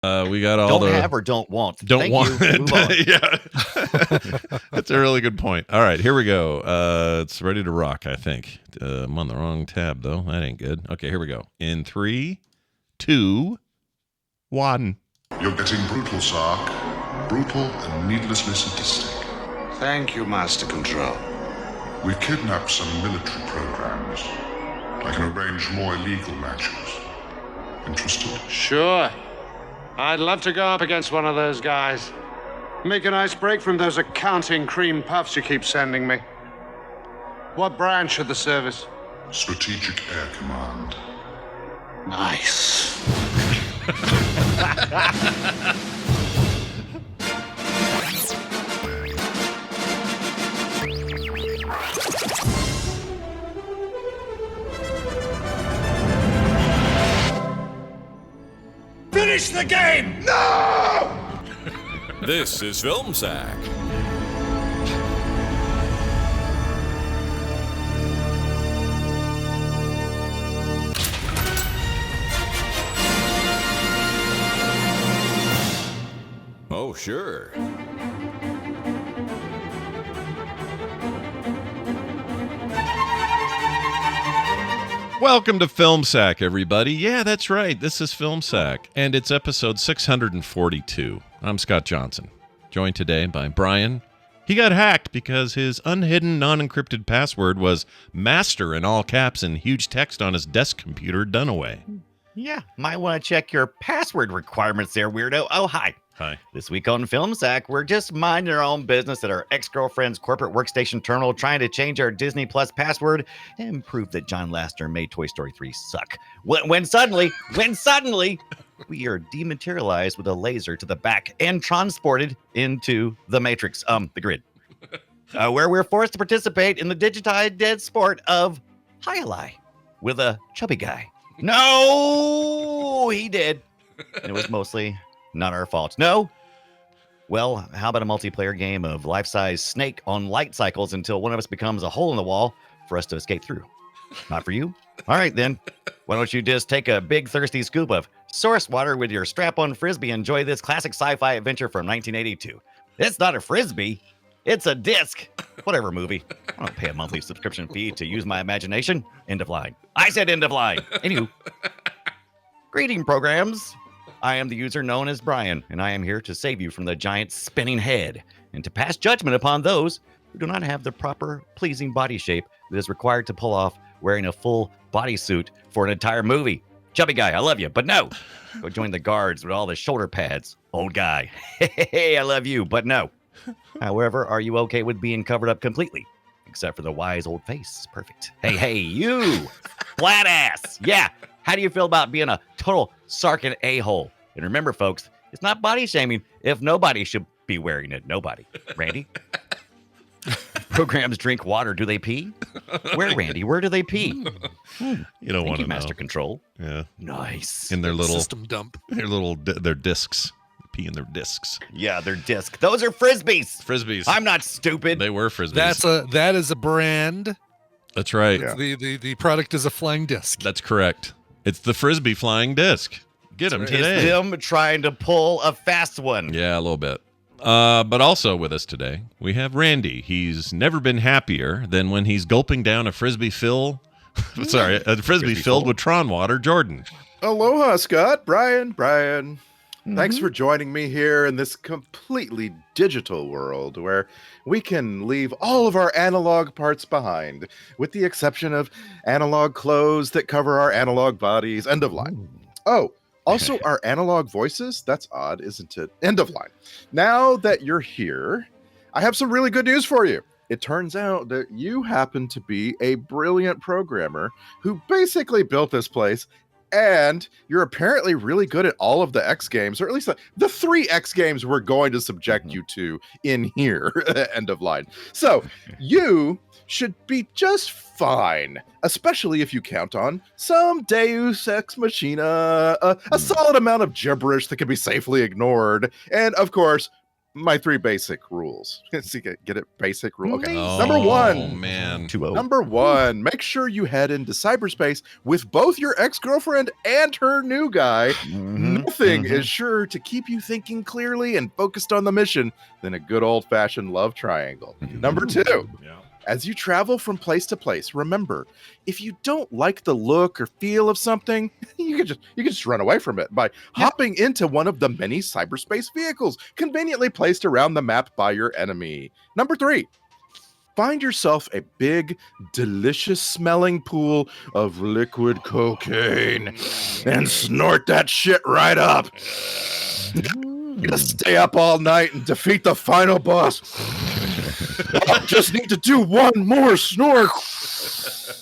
We got all don't have or don't want. Don't Thank want you. it. Move on. Yeah. That's a really good point. All right, here we go. It's ready to rock, I think. I'm on the wrong tab, though. That ain't good. Okay, here we go. In 3, 2, 1. You're getting brutal, Sark. Brutal and needlessly sadistic. Thank you, Master Control. We've kidnapped some military programs. I can arrange more illegal matches. Interested? Sure. I'd love to go up against one of those guys. Make a nice break from those accounting cream puffs you keep sending me. What branch of the service? Strategic Air Command. Nice. Finish the game! No! This is Film Sack. Oh, sure. Welcome to Film Sack, everybody. Yeah, that's right. This is Film Sack, and it's episode 642. I'm Scott Johnson, joined today by Brian. He got hacked because his unhidden, non-encrypted password was master in all caps and huge text on his desk computer done away. Yeah, might want to check your password requirements there, weirdo. Oh, hi. Hi. This week on Film Sack, we're just minding our own business at our ex-girlfriend's corporate workstation terminal, trying to change our Disney Plus password and prove that John Lasseter made Toy Story 3 suck. When suddenly, we are dematerialized with a laser to the back and transported into the Matrix, the grid, where we're forced to participate in the digitized dead sport of Hi-Li with a chubby guy. No, he did. And it was mostly not our fault. No. Well, how about a multiplayer game of life-size Snake on light cycles until one of us becomes a hole in the wall for us to escape through? Not for you? All right, then. Why don't you just take a big thirsty scoop of source water with your strap-on frisbee and enjoy this classic sci-fi adventure from 1982. It's not a frisbee. It's a disc. Whatever movie. I don't pay a monthly subscription fee to use my imagination. End of line. I said end of line. Anywho. Greeting programs. I am the user known as Brian, and I am here to save you from the giant spinning head and to pass judgment upon those who do not have the proper pleasing body shape that is required to pull off wearing a full bodysuit for an entire movie. Chubby guy, I love you, but no. Go join the guards with all the shoulder pads. Old guy, hey, I love you, but no. However, are you okay with being covered up completely? Except for the wise old face. Perfect. Hey, you, flat ass. Yeah. How do you feel about being a total sarkin a-hole? And remember, folks, it's not body shaming if nobody should be wearing it. Nobody. Randy? Programs drink water. Do they pee? Where, Randy? Where do they pee? You don't want to know. Master Control. Yeah. Nice. In their little system dump. Their discs. Pee in their discs. Yeah, they're disc. Those are frisbees. Frisbees. I'm not stupid. They were frisbees. That is a brand. That's right. Yeah. The product is a flying disc. That's correct. It's the Frisbee flying disc. Get them today. It's them trying to pull a fast one. Yeah, a little bit. But also with us today, we have Randy. He's never been happier than when he's gulping down a Frisbee filled with Tron water. Jordan. Aloha, Scott. Brian. Thanks for joining me here in this completely digital world where we can leave all of our analog parts behind, with the exception of analog clothes that cover our analog bodies. End of line. Oh, also our analog voices. That's odd, isn't it? End of line. Now that you're here, I have some really good news for you. It turns out that you happen to be a brilliant programmer who basically built this place. And you're apparently really good at all of the X games, or at least the 3 X games we're going to subject you to in here. End of line. So you should be just fine, especially if you count on some Deus Ex Machina, a solid amount of gibberish that can be safely ignored, and of course, my 3 basic rules. See, get it? Basic rule. Okay. Oh, Number 1. man. 2-0. Number 1, make sure you head into cyberspace with both your ex-girlfriend and her new guy. Nothing is sure to keep you thinking clearly and focused on the mission than a good old-fashioned love triangle. Number 2, as you travel from place to place, remember, if you don't like the look or feel of something, you can just run away from it by hopping into one of the many cyberspace vehicles conveniently placed around the map by your enemy. Number 3, find yourself a big, delicious smelling pool of liquid cocaine and snort that shit right up. Just stay up all night and defeat the final boss. I just need to do one more snort.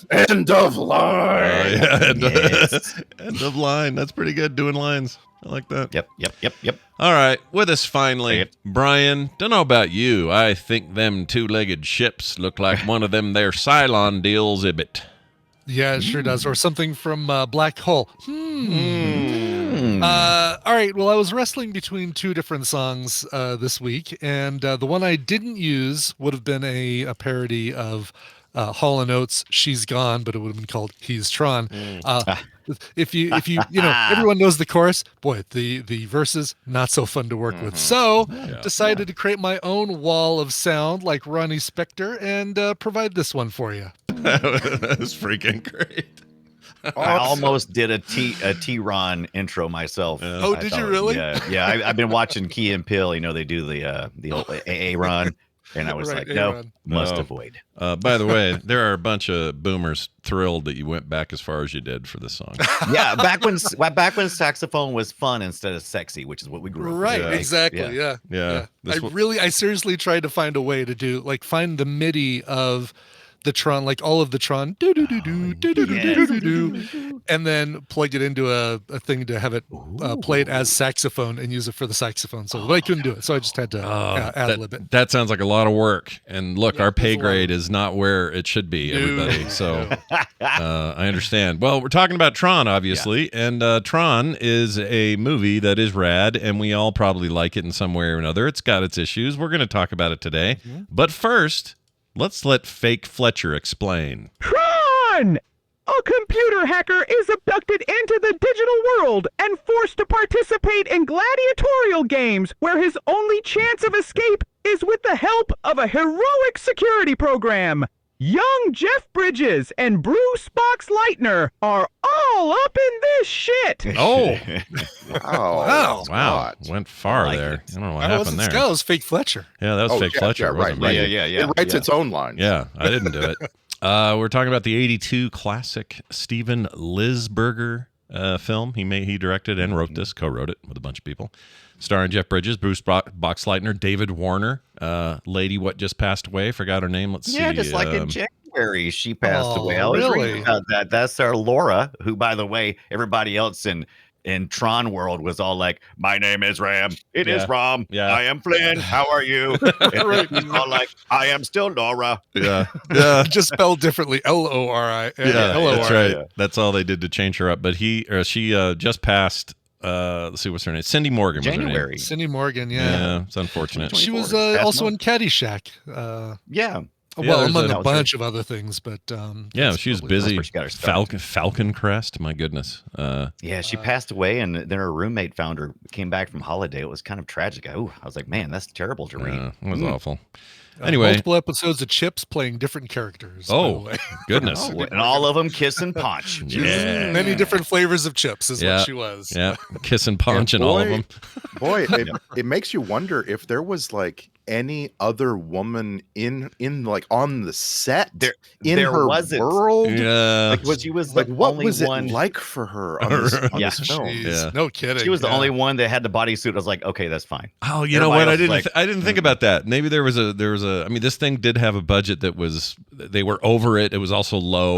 End of line. End of line. That's pretty good, doing lines. I like that. Yep. All right, with us finally, Brian. Don't know about you. I think them 2-legged ships look like one of them there Cylon deals ibit. Yeah, it sure does. Or something from Black Hole. All right. Well, I was wrestling between 2 different songs this week, and the one I didn't use would have been a parody of Hall & Oates' "She's Gone," but it would have been called "He's Tron." If you everyone knows the chorus. Boy, the verses not so fun to work with. So decided to create my own wall of sound like Ronnie Spector and provide this one for you. That was freaking great. I almost did a TRON intro myself. Oh, did you really? Yeah. I've been watching Key and Peele. You know, they do the old AA run. And I was like, no, must avoid. By the way, there are a bunch of boomers thrilled that you went back as far as you did for this song. Yeah, back when saxophone was fun instead of sexy, which is what we grew up with. Right, exactly. Yeah. I seriously tried to find a way to find the MIDI of the Tron, like all of the Tron, and then plug it into a thing to have it play it as saxophone and use it for the saxophone. So I couldn't do it, so I just had to ad-lib it. That sounds like a lot of work. And look, our pay grade is not where it should be, everybody. So I understand. Well, we're talking about Tron, obviously, and Tron is a movie that is rad, and we all probably like it in some way or another. It's got its issues. We're going to talk about it today. But first, let's let Fake Fletcher explain. TRON! A computer hacker is abducted into the digital world and forced to participate in gladiatorial games where his only chance of escape is with the help of a heroic security program. Young Jeff Bridges and Bruce Boxleitner are all up in this shit. Oh. Wow. Went far there. I don't know what happened there. That was Fake Fletcher. Yeah, that was Fake Fletcher. Right. Yeah. It writes its own line. Yeah, I didn't do it. We're talking about the 1982 classic Steven Lisberger film. He directed and wrote this, co-wrote it with a bunch of people. Starring Jeff Bridges, Bruce Boxleitner, David Warner, lady what just passed away. Forgot her name. Let's see. Yeah, just like in January, she passed away. I was really? reading about that. That's our Laura, who, by the way, everybody else in Tron world was all like, "My name is Ram. It is Ram. Yeah. I am Flynn. How are you?" And he's all like, "I am still Laura." Yeah. Just spelled differently. Lori. That's right. Yeah. That's all they did to change her up. But she just passed. Let's see, what's her name? Cindy Morgan. January. Was her name. Cindy Morgan. Yeah, it's unfortunate. She was also in Caddyshack. Yeah. Well, among a a bunch of other things, but she was busy. She got her start. Falcon Crest. My goodness. Yeah, she passed away, and then her roommate found her. Came back from holiday. It was kind of tragic. I was like, man, that's terrible to read. It was awful. Anyway, multiple episodes of Chips playing different characters. Oh, goodness. And all of them kiss and punch. Yeah. Many different flavors of chips is what she was. Yeah, kiss and punch and all of them. Boy, it makes you wonder if there was like any other woman in like on the set in her wasn't. world. Yeah, like she was like the what only was one. it like for her on this film? Jeez, no kidding. She was the only one that had the bodysuit. I was like, okay, that's fine. Oh, you know what? I didn't think about that. Maybe there was a. I mean, this thing did have a budget that was. They were over it. It was also low.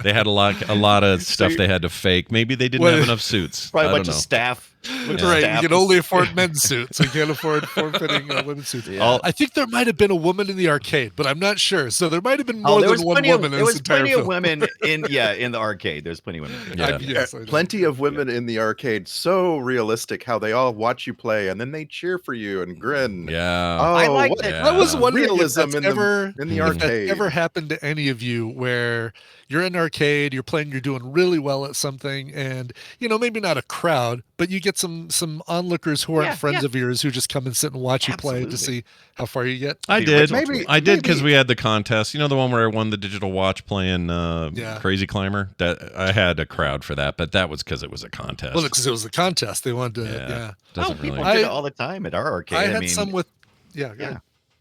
They had a lot of stuff they had to fake. Maybe they didn't have enough suits. Probably a I bunch don't of know. staff. Right, you can only afford men's suits. You can't afford form-fitting women's suits. I think there might have been a woman in the arcade, but I'm not sure. So there might have been more than one woman in there this was entire plenty film. of women in the arcade. There's plenty of women. Yeah. Yes, I know. Plenty of women in the arcade. So realistic how they all watch you play and then they cheer for you and grin. Yeah. Oh, I like what that. I was wondering if realism that's in ever the if arcade. that ever happened to any of you where you're in an arcade, you're playing, you're doing really well at something, and maybe not a crowd, but you get some onlookers who aren't friends of yours who just come and sit and watch you play to see how far you get. I The did. original Twitch. I did because we had the contest. The one where I won the digital watch playing Crazy Climber. That I had a crowd for that, but that was because it was a contest. Well, because it was a contest, they wanted to. Doesn't People really. did it all the time at our arcade. I had some with. Yeah.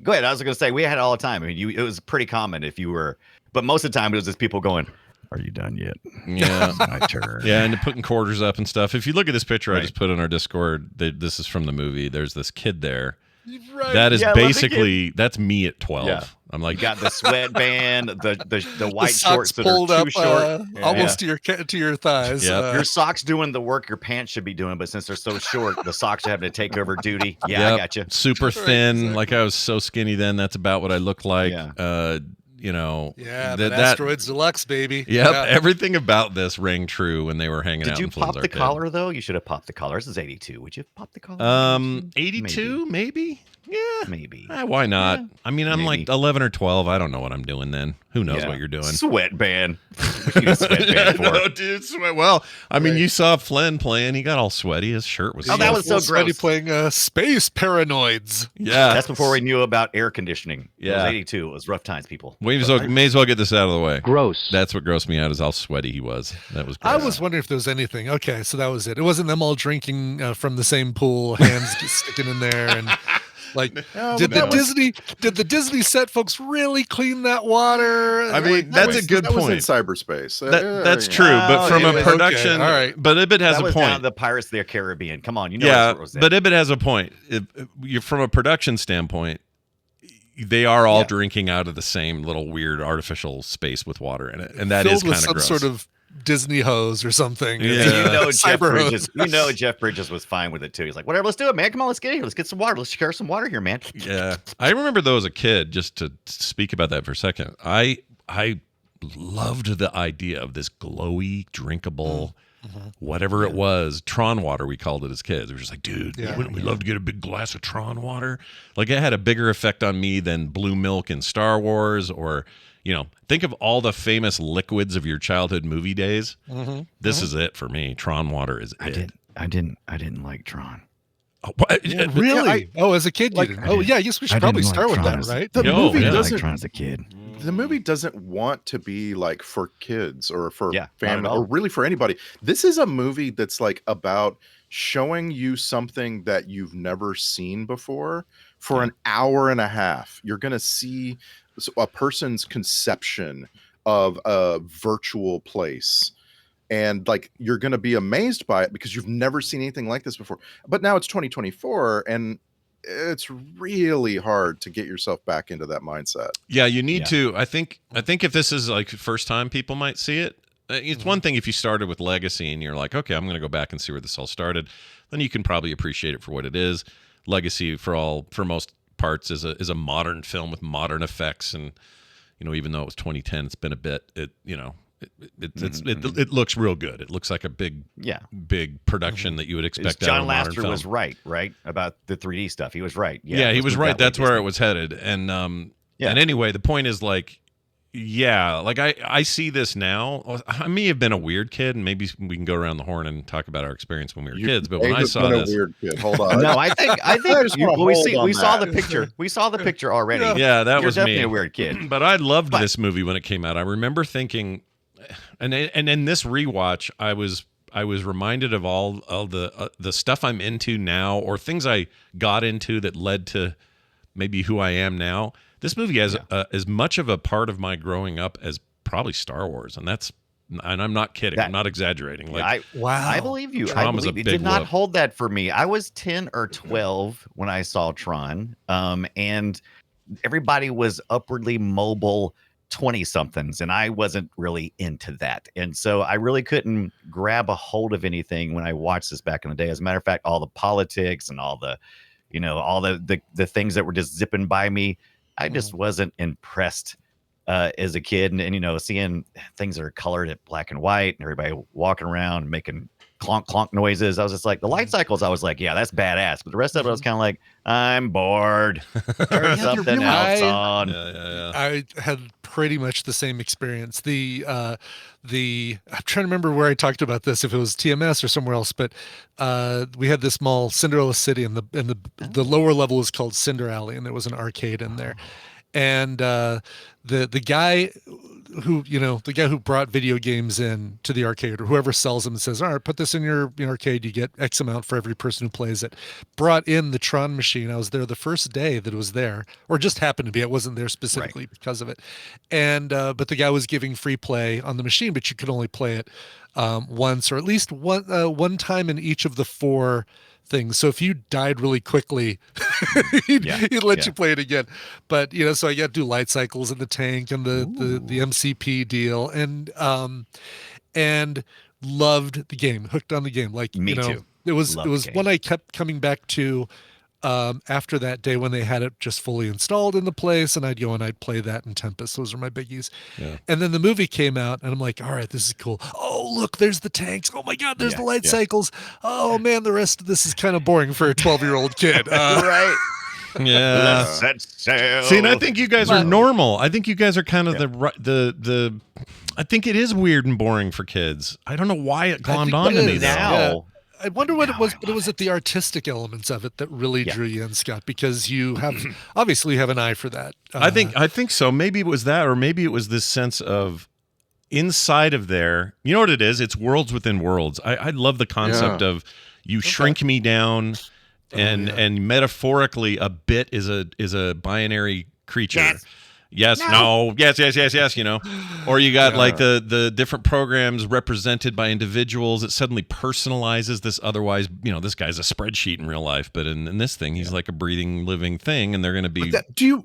Go ahead. I was going to say we had it all the time. I mean, it was pretty common if you were, but most of the time it was just people going, "Are you done yet?" Yeah. My turn. Yeah, and putting quarters up and stuff. If you look at this picture I just put on our Discord, this is from the movie. There's this kid there. Right. That is Yeah, I love the basically that's me at 12. Yeah. I'm like, You got the sweatband, the white The socks shorts that pulled are up too short. almost to your thighs. Yep. Your socks doing the work your pants should be doing, but since they're so short, the socks are having to take over duty. Yeah, yep, I got you. super thin. exactly. Like I was so skinny then. That's about what I looked like. Yeah. But Asteroids Deluxe, baby. Yep, Yeah. everything about this rang true when they were hanging Did out. you in Flynn's pop the arcade. collar though? You should have popped the collar. This is 82. Would you have popped the collar? 82 maybe. Yeah, Maybe. why not? Yeah, I mean, I'm like maybe. 11 or 12. I don't know what I'm doing then. Who knows Yeah. what you're doing? Sweatband. What you need a sweatband for? No, dude. Well, I mean, you saw Flynn playing. He got all sweaty. His shirt was. Oh, that was so Sweaty gross. playing Space Paranoids. Yeah. That's before we knew about air conditioning. It Yeah. was 82. It was rough times, people. We may as well get this out of the way. Gross. That's what grossed me out is how sweaty he was. That was. I gross. was wondering if there was anything. Okay, so that was it. It wasn't them all drinking from the same pool, hands just sticking in there, and like, did the Disney set folks really clean that water? I mean, that's a good that was in point. cyberspace. That's true, but from it a was- production, okay, all right. But Ibit has That a was down point. the Pirates of the Caribbean. Come on, you know Yeah, what was there. but Ibit has a point. You're from a production standpoint, they are all drinking out of the same little weird artificial space with water in it, and that filled is with kind of some gross. sort of Disney hose or something. Yeah. It's, You know, Jeff cyber hose. Bridges. You know, Jeff Bridges was fine with it too. He's like, whatever, let's do it, man. Come on, let's get here. Let's get some water. Let's share some water here, man. Yeah, I remember though as a kid. Just to speak about that for a second, I loved the idea of this glowy, drinkable, whatever it was, Tron water. We called it as kids. We were just like, dude, wouldn't we love to get a big glass of Tron water? Like it had a bigger effect on me than blue milk in Star Wars, or think of all the famous liquids of your childhood movie days. This is it for me. Tron water is it. I didn't like Tron. Oh, what? Really? As a kid, you didn't. Oh, yeah. I guess we should probably start with that, right? The Yo, movie yeah. I didn't like doesn't. Tron as a kid. The movie doesn't want to be like for kids or for Yeah, not at family all. or really for anybody. This is a movie that's like about showing you something that you've never seen before for an hour and a half. You're going to see a person's conception of a virtual place. And like you're going to be amazed by it because you've never seen anything like this before. But now it's 2024 and it's really hard to get yourself back into that mindset. Yeah, you need to. I think if this is like first time people might see it. It's one thing if you started with Legacy and you're like, okay, I'm going to go back and see where this all started. Then you can probably appreciate it for what it is. Legacy for most parts is a modern film with modern effects, and even though it was 2010, it's been a bit. It looks real good. It looks like a big production that you would expect. John out of a modern Lasseter film. was right about the 3D stuff. He was right. Yeah, he let's was move right. that way, That's where Disney. it was headed. And and anyway, the point is like, like I see this now. I may have been a weird kid, and maybe we can go around the horn and talk about our experience when we were kids. But when I saw this, weird kid. Hold on. No, I think just wanna we hold on saw that. the picture. We saw the picture already. yeah, that You're was definitely me. a weird kid. But I loved this movie when it came out. I remember thinking, and in this rewatch, I was reminded of all the stuff I'm into now, or things I got into that led to maybe who I am now. This movie has as much of a part of my growing up as probably Star Wars, and I'm not kidding. I'm not exaggerating. Like, I believe you. Tron was a It big did not whoop. hold that for me. I was 10 or 12 when I saw Tron, and everybody was upwardly mobile 20 somethings, and I wasn't really into that. And so I really couldn't grab a hold of anything when I watched this back in the day. As a matter of fact, all the politics and all the, all the things that were just zipping by me, I just wasn't impressed as a kid. And seeing things that are colored at black and white and everybody walking around making clonk clonk noises, I was just like, the light cycles, I was like, yeah, that's badass. But the rest of it, I was kind of like, I'm bored. Turn something else on. I had pretty much the same experience. I'm trying to remember where I talked about this, if it was TMS or somewhere else, but we had this mall, Cinderella City, and the lower level was called Cinder Alley, and there was an arcade in there. And the guy who brought video games in to the arcade, or whoever sells them and says, all right, put this in your arcade, you get X amount for every person who plays it, brought in the Tron machine. I was there the first day that it was there, or just happened to be. I wasn't there specifically because of it. And but the guy was giving free play on the machine, but you could only play it once, or at least one time in each of the 4 things. So if you died really quickly, he'd let you play it again. But so I got to do light cycles in the tank and the MCP deal, and loved the game, hooked on the game. Like me too. It was one I kept coming back to after that day when they had it just fully installed in the place, and I'd go and I'd play that in Tempest. Those are my biggies. Yeah. And then the movie came out, and I'm like, all right, this is cool. Oh, look, there's the tanks. Oh my God, there's the light cycles. Oh man, the rest of this is kind of boring for a 12-year-old kid. Right. Yeah. Let's set sail. See, and I think you guys are normal. I think you guys are kind of the I think it is weird and boring for kids. I don't know why it glommed onto me now. though. I wonder what it was, but it was at the artistic elements of it that really drew you in, Scott, because you have obviously you have an eye for that. I think so. Maybe it was that, or maybe it was this sense of inside of there. You know what it is? It's worlds within worlds. I love the concept of you shrink me down, and metaphorically, a bit is a binary creature. Yes, no, yes, or you got like the different programs represented by individuals. It suddenly personalizes this. Otherwise, this guy's a spreadsheet in real life, but in this thing, he's like a breathing, living thing, and they're going to be. Do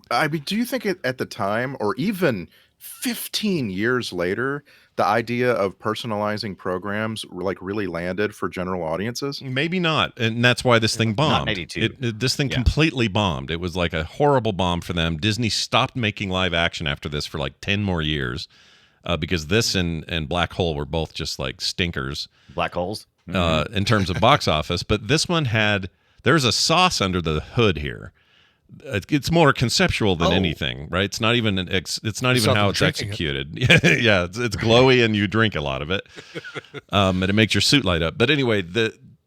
you think at the time, or even 15 years later, the idea of personalizing programs really landed for general audiences? Maybe not, and that's why this thing bombed. Not in 82. This thing completely bombed. It was like a horrible bomb for them. Disney stopped making live action after this for like 10 more years because this and Black Hole were both just like stinkers. Black holes? In terms of box office. But this one there's a sauce under the hood here. It's more conceptual than anything, right? It's not even how it's executed. Yeah, it's glowy and you drink a lot of it, and it makes your suit light up. But anyway,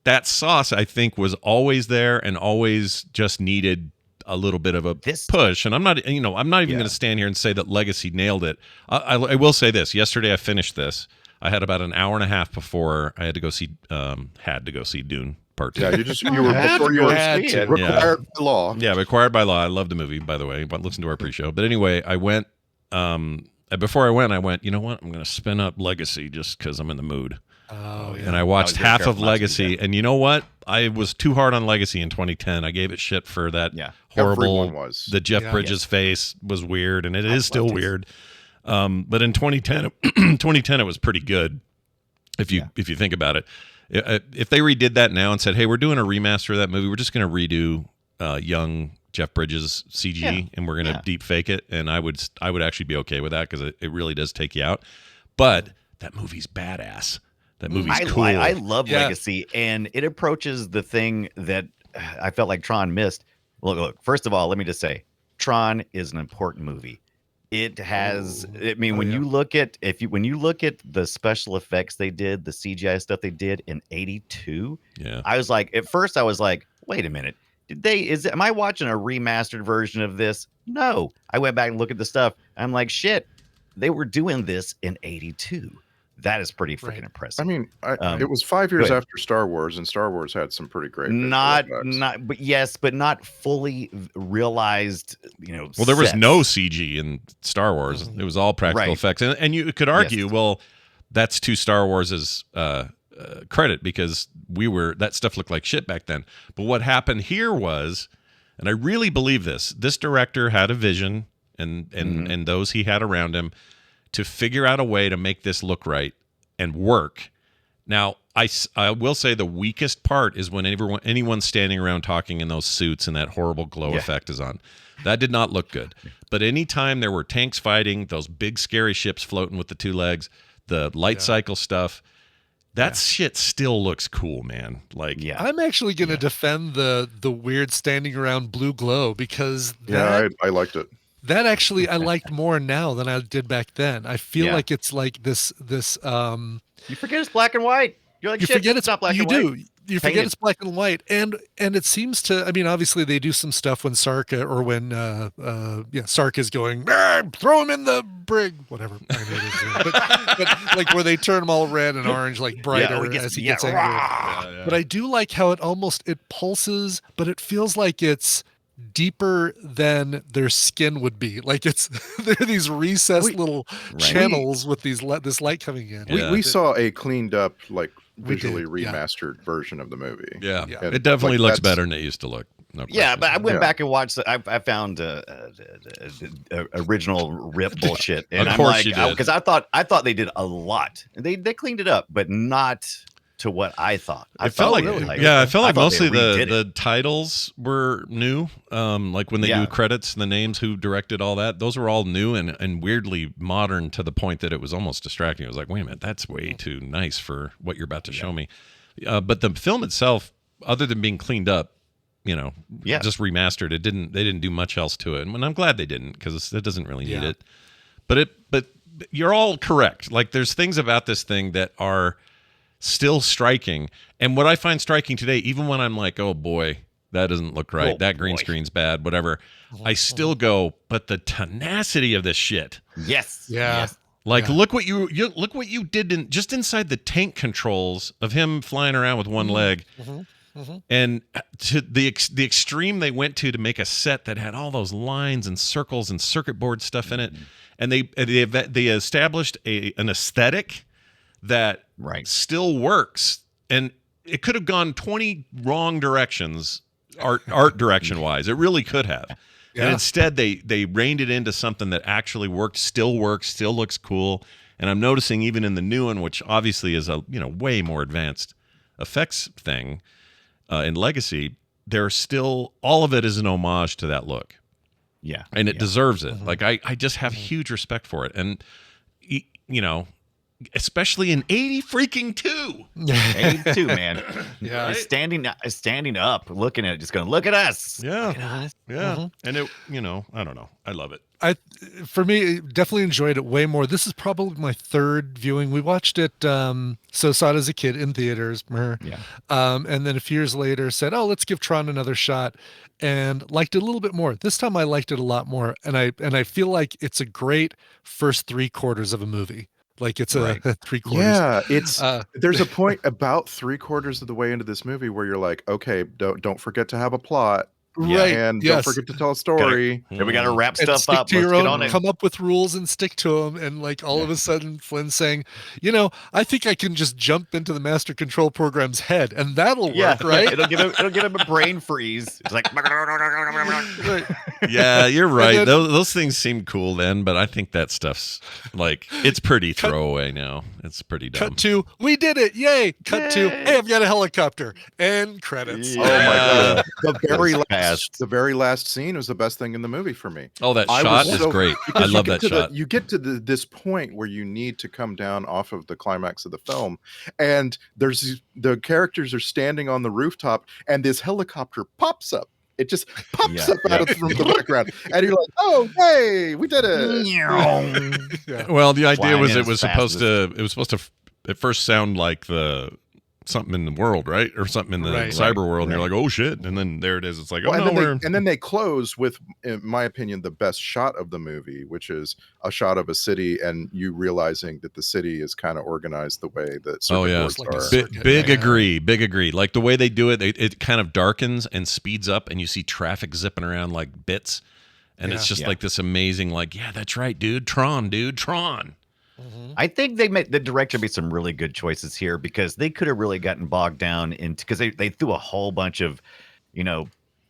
that sauce I think was always there and always just needed a little bit of a push. And I'm not even going to stand here and say that Legacy nailed it. I will say this: yesterday I finished this. I had about an hour and a half before I had to go see Dune. Part 2. Yeah, you were before you were required by law. Yeah, required by law. I love the movie, by the way. But listen to our pre-show. But anyway, I went. Before I went. You know what? I'm going to spin up Legacy just because I'm in the mood. Oh, yeah. And I watched half of Legacy, and you know what? I was too hard on Legacy in 2010. I gave it shit for that horrible. The Jeff Bridges face was weird, and it is still weird. But in 2010, it was pretty good. If you think about it. If they redid that now and said, "Hey, we're doing a remaster of that movie. We're just going to redo young Jeff Bridges CG, and we're going to deep fake it," and I would actually be okay with that because it really does take you out. But that movie's badass. That movie's cool. I love Legacy, and it approaches the thing that I felt like Tron missed. Look, first of all, let me just say, Tron is an important movie. It has. I mean, when you look at the special effects they did, the CGI stuff they did in '82, I was like, at first, I was like, wait a minute, am I watching a remastered version of this? No, I went back and looked at the stuff. I'm like, shit, they were doing this in '82. That is pretty freaking impressive. I mean, it was 5 years after Star Wars, and Star Wars had some pretty great. But not fully realized. Well, there was no CG in Star Wars. It was all practical effects, and you could argue, well, that's to Star Wars's credit because that stuff looked like shit back then. But what happened here was, and I really believe this director had a vision. and those he had around him to figure out a way to make this look right and work. Now, I will say the weakest part is when anyone's standing around talking in those suits and that horrible glow effect is on. That did not look good. But anytime there were tanks fighting, those big scary ships floating with the two legs, the light cycle stuff, that shit still looks cool, man. Like, I'm actually going to defend the weird standing around blue glow because I liked it. That actually I liked more now than I did back then. I feel like it's like this you forget it's black and white. You're like, you shit, forget it's not black you and do. white. You forget it's black and white, and it seems to. I mean, obviously they do some stuff when Sarka or when Sark is going, throw him in the brig, whatever. but like where they turn them all red and orange, like brighter as he gets angry. But I do like how it pulses, but it feels like it's deeper than their skin would be. Like there are these recessed little channels with this light coming in. We saw a cleaned up, like visually remastered version of the movie. Yeah. And It definitely looks better than it used to look. No Yeah, but I went back and watched. I found original rip bullshit, and Of I'm course like, you did. because I thought they did a lot. They cleaned it up, but not to what I thought. I felt like I felt like mostly the the titles were new. Like when they do credits and the names, who directed all that, those were all new and weirdly modern to the point that it was almost distracting. I was like, wait a minute, that's way too nice for what you're about to show me. But the film itself, other than being cleaned up, just remastered, they didn't do much else to it. And I'm glad they didn't, because it doesn't really need it. But you're all correct. Like, there's things about this thing that are still striking. And what I find striking today, even when I'm like, oh boy, that doesn't look right, that green screen's bad, whatever, I still go, but the tenacity of this shit. Yes. Like, look what you did just inside the tank controls of him flying around with one leg. And to the extreme they went to make a set that had all those lines and circles and circuit board stuff in it. And they established an aesthetic that still works, and it could have gone 20 wrong directions art direction wise. It really could have. And instead they reined it into something that actually works, still looks cool. And I'm noticing even in the new one, which obviously is a way more advanced effects thing in Legacy, there's still, all of it is an homage to that look. And it deserves it. Like, I just have huge respect for it. And especially in 82, man. Standing up, looking at it, just going, look at us. Look at us. And it, I don't know, I love it. For me, definitely enjoyed it way more. This is probably my third viewing. We watched it, saw it as a kid in theaters. And then a few years later said, oh, let's give Tron another shot, and liked it a little bit more. This time I liked it a lot more. And I feel like it's a great first 3/4 of a movie. Like, it's a 3/4. Yeah, it's there's a point about 3/4 of the way into this movie where you're like, okay, don't forget to have a plot. And don't forget to tell a story. And we got to wrap stuff up. Let's get on it. Come up with rules and stick to them. And like all of a sudden, Flynn's saying, I think I can just jump into the master control program's head, and that'll work, right? It'll give him a brain freeze. It's like, yeah, you're right. Those things seemed cool then, but I think that stuff's like, it's pretty throwaway now. It's pretty dumb. Cut to, we did it! Yay! Cut to, hey, I've got a helicopter. And credits. Oh my god! The very last scene was the best thing in the movie for me. Oh, that shot is great. I love that shot. You get to this point where you need to come down off of the climax of the film, and the characters are standing on the rooftop, and this helicopter pops up. It just pops up out of the background, and you're like, "Oh, hey, we did it!" Well, the idea was it was supposed to at first sound like something in the world, right? Or something in the cyber world. And you're like, oh shit. And then there it is. It's like, and then they close with, in my opinion, the best shot of the movie, which is a shot of a city and you realizing that the city is kind of organized the way that circuit boards are. Big agree. Like the way they do it, it kind of darkens and speeds up and you see traffic zipping around like bits. And it's just like this amazing, like, yeah, that's right, dude. Tron. I think the director made some really good choices here, because they could have really gotten bogged down into, because they threw a whole bunch of,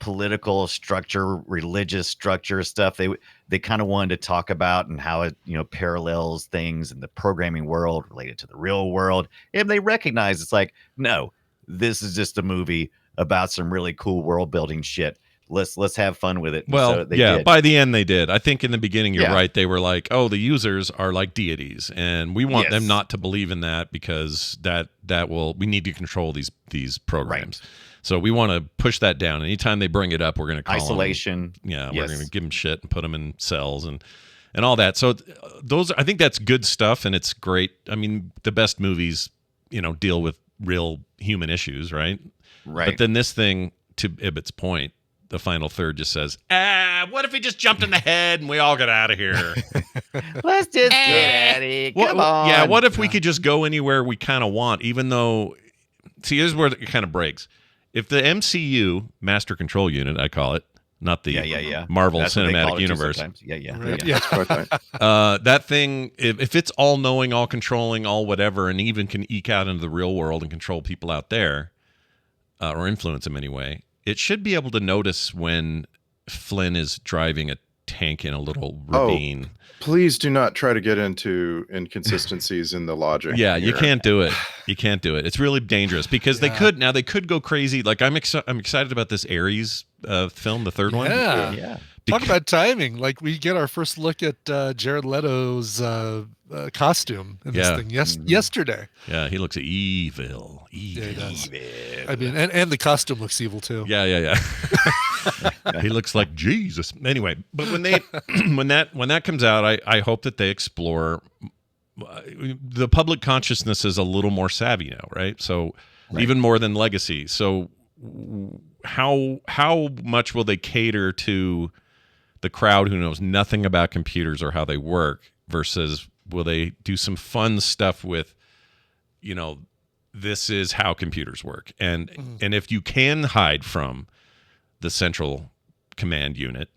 political structure, religious structure stuff they kind of wanted to talk about, and how it parallels things in the programming world related to the real world. And they recognize it's like, no, this is just a movie about some really cool world building shit. Let's have fun with it. And Well, so they yeah, did. by the end they did. I think in the beginning you're Yeah. right. They were like, oh, the users are like deities, and we want them Yes. not to believe in that because we need to control these programs. Right. So we want to push that down. Anytime they bring it up, we're going to call Isolation. them, we're Yes. going to give them shit and put them in cells and all that. So I think that's good stuff, and it's great. I mean, the best movies, deal with real human issues, right? Right. But then this thing, to Ibbott's point, the final third just says, what if he just jumped in the head and we all got out of here? Let's just get at it. Come on. Yeah, what if we could just go anywhere we kind of want, even though, see, here's where it kind of breaks. If the MCU, Master Control Unit, I call it, not the Marvel That's what they call Cinematic it too Universe. sometimes. Yeah. Right. Yeah. That thing, if it's all knowing, all controlling, all whatever, and even can eke out into the real world and control people out there, or influence them anyway, it should be able to notice when Flynn is driving a tank in a little ravine. Please do not try to get into inconsistencies in the logic. Yeah, you here. can't do it. You can't do it. It's really dangerous because they could go crazy. Like I'm excited about this Ares film, the third one. Yeah. Talk about timing. Like we get our first look at Jared Leto's costume in this thing yesterday. Yeah, he looks evil. Yeah, he does. I mean, and the costume looks evil too. Yeah. He looks like Jesus. Anyway, but when they when that comes out, I hope that they explore the public consciousness is a little more savvy now, right? So even more than Legacy. So how much will they cater to the crowd who knows nothing about computers or how they work versus will they do some fun stuff with, this is how computers work. And if you can hide from the central command unit,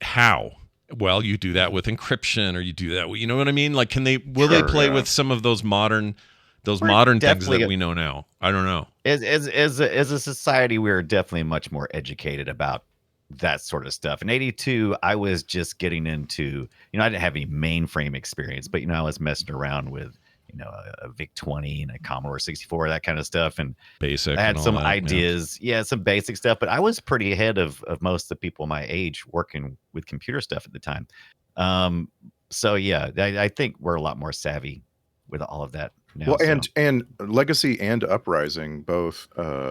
how? Well, you do that with encryption, or you do that. You know what I mean? Like, they play with some of those modern things that we know now? I don't know. As a society, we're definitely much more educated about that sort of stuff. In '82, I was just getting into, I didn't have any mainframe experience, but I was messing around with, a VIC-20 and a Commodore 64, that kind of stuff, and basic. I had some ideas, some basic stuff. But I was pretty ahead of most of the people my age working with computer stuff at the time. So yeah, I think we're a lot more savvy with all of that now. Well, and Legacy and Uprising both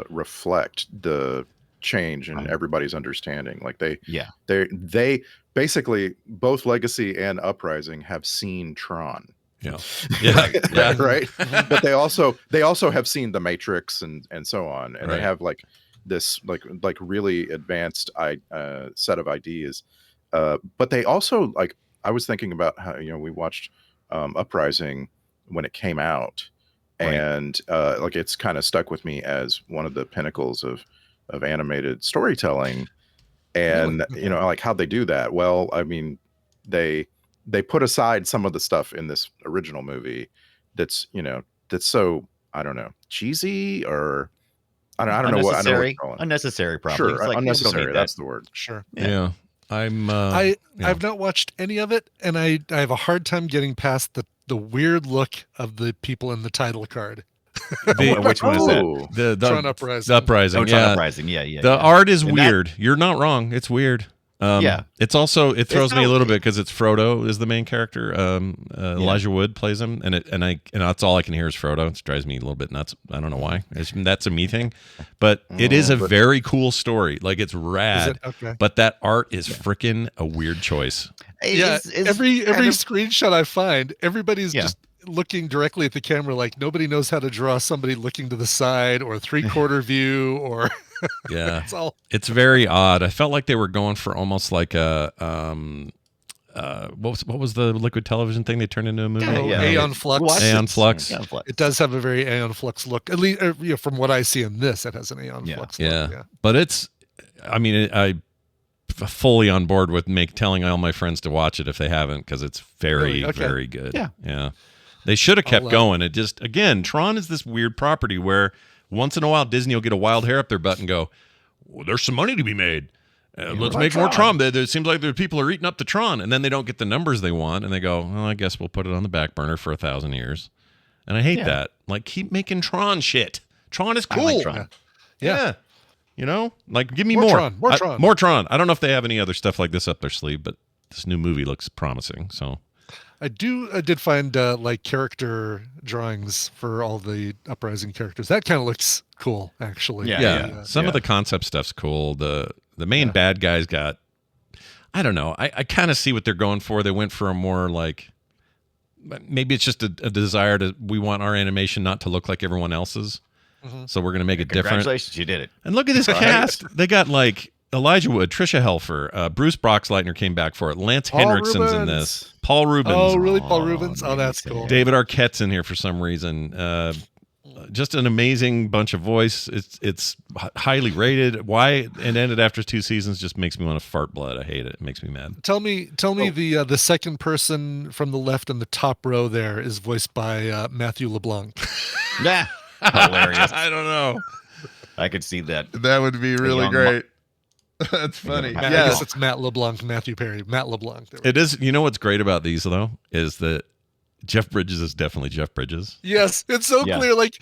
reflect the change in everybody's understanding. Like they basically, both Legacy and Uprising have seen Tron. Yeah. Right. But they also have seen The Matrix and so on, and they have like this like really advanced set of ideas. But they also, like, I was thinking about how we watched Uprising when it came out, and like it's kind of stuck with me as one of the pinnacles of animated storytelling. And like how'd they do that? Well, I mean, they put aside some of the stuff in this original movie that's so, I don't know, cheesy, or I don't know what to call it. Unnecessary, probably. Sure, it's like, unnecessary. That's the word. Sure. Yeah. I've not watched any of it, and I have a hard time getting past the weird look of the people in the title card. Which one is that? The Tron Uprising. The Uprising. Tron Uprising. Yeah. The art is weird. You're not wrong. It's weird. It's also, it throws me a little bit because it's Frodo is the main character. Elijah Wood plays him, and that's all I can hear is Frodo. It drives me a little bit nuts. I don't know why. That's a me thing, but it is a very cool story. Like, it's rad. Okay. But that art is freaking a weird choice. Every screenshot I find, everybody's just looking directly at the camera, like nobody knows how to draw somebody looking to the side or 3/4 view, or it's very odd. I felt like they were going for almost like a what was the Liquid Television thing they turned into a movie? Aeon Flux. Aeon Flux. It does have a very Aeon Flux look. At least from what I see in this, it has an Aeon Flux look. Yeah. But it's, I mean, I fully on board with telling all my friends to watch it if they haven't, because it's very very good. Yeah. They should have kept going. It just, again, Tron is this weird property where once in a while Disney will get a wild hair up their butt and go, well, there's some money to be made. Let's like make more Tron. Tron. It seems like the people are eating up the Tron, and then they don't get the numbers they want, and they go, well, I guess we'll put it on the back burner for 1,000 years. And I hate that. Like, keep making Tron shit. Tron is cool. I like Tron. Yeah. You know, like, give me More more. Tron, more Tron. More Tron. I don't know if they have any other stuff like this up their sleeve, but this new movie looks promising. So I did find like character drawings for all the Uprising characters. That kind of looks cool, actually. yeah. Some of the concept stuff's cool. The main bad guy's got, I don't know. I kind of see what they're going for. They went for a more like, maybe it's just a desire we want our animation not to look like everyone else's. So we're going to make it different. Congratulations, you did it. And look at this cast. They got like Elijah Wood, Trisha Helfer, Bruce Broxleitner came back for it. Lance Paul Henriksen's in Rubens. this. Paul Rubens. Oh, really? Paul Rubens? Oh, that's cool. David Arquette's in here for some reason. Just an amazing bunch of voice. It's highly rated. Why it ended after 2 seasons just makes me want to fart blood. I hate it. It makes me mad. Tell me the second person from the left in the top row there is voiced by Matthew LeBlanc. Nah. Hilarious. I don't know. I could see that. That would be really young great. That's funny. I guess it's Matt LeBlanc, Matthew Perry, Matt LeBlanc. It is. You know what's great about these though is that Jeff Bridges is definitely Jeff Bridges. Yes, it's so clear. Like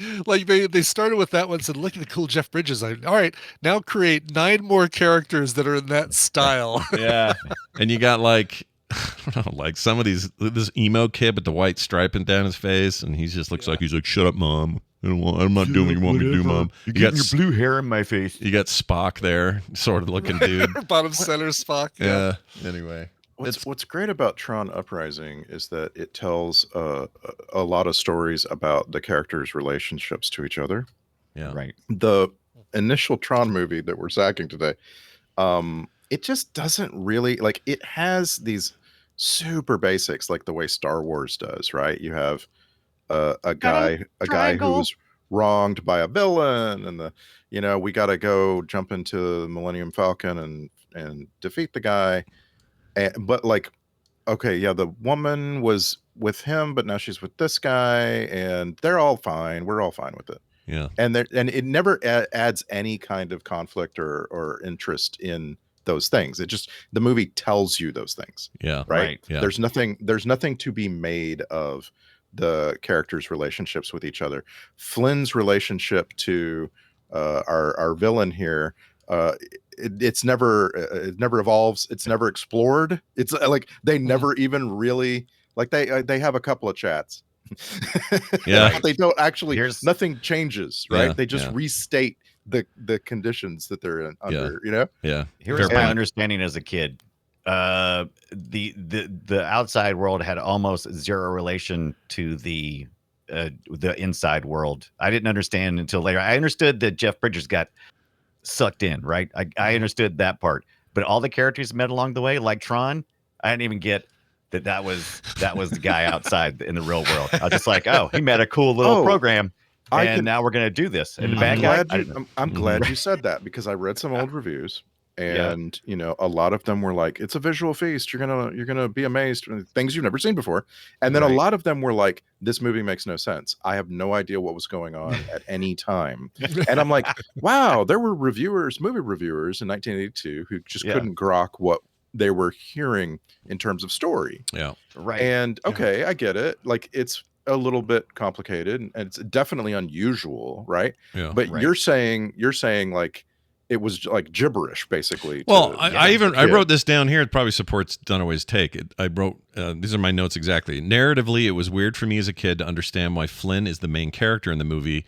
they started with that one, said, "Look at the cool Jeff Bridges." All right, now create 9 more characters that are in that style. Yeah. And you got like, I don't know, like some of this emo kid with the white striping down his face, and he just looks like he's like, "Shut up, mom. I'm not doing what you want me to do, mom." You got your blue hair in my face. You got Spock there, sort of looking dude. Bottom center Spock. Yeah. Anyway, What's great about Tron Uprising is that it tells a lot of stories about the characters' relationships to each other. Yeah. Right. The initial Tron movie that we're sacking today, it just doesn't really like. It has these super basics, like the way Star Wars does. Right? You have a guy who was wronged by a villain, and we got to go jump into the Millennium Falcon and defeat the guy. But like, okay, yeah, the woman was with him, but now she's with this guy, and they're all fine. We're all fine with it. Yeah. And it never adds any kind of conflict or interest in those things. It just, the movie tells you those things. Yeah. Right. Yeah. There's nothing to be made of the characters' relationships with each other. Flynn's relationship to our villain here, it never evolves. It's never explored. It's like they never even really like they have a couple of chats. Yeah. They don't actually. Nothing changes, right? Yeah, They just restate the conditions that they're under. Yeah. Here's my understanding as a kid. The outside world had almost zero relation to the inside world. I didn't understand until later. I understood that Jeff Bridges got sucked in, right? I understood that part, but all the characters met along the way, like Tron, I didn't even get that was the guy outside in the real world. I was just like, oh, he met a cool little program, and now we're gonna do this. And the bad guy, I'm glad you said that, because I read some old reviews, and a lot of them were like, it's a visual feast. You're gonna be amazed, things you've never seen before. And then a lot of them were like, this movie makes no sense. I have no idea what was going on at any time. And I'm like, wow, there were movie reviewers in 1982 who just couldn't grok what they were hearing in terms of story. Yeah. Right. And okay, I get it. Like, it's a little bit complicated, and it's definitely unusual, right? Yeah. But you're saying like it was like gibberish, basically. Well, I wrote this down here. It probably supports Dunaway's take. I wrote, these are my notes exactly. Narratively, it was weird for me as a kid to understand why Flynn is the main character in the movie,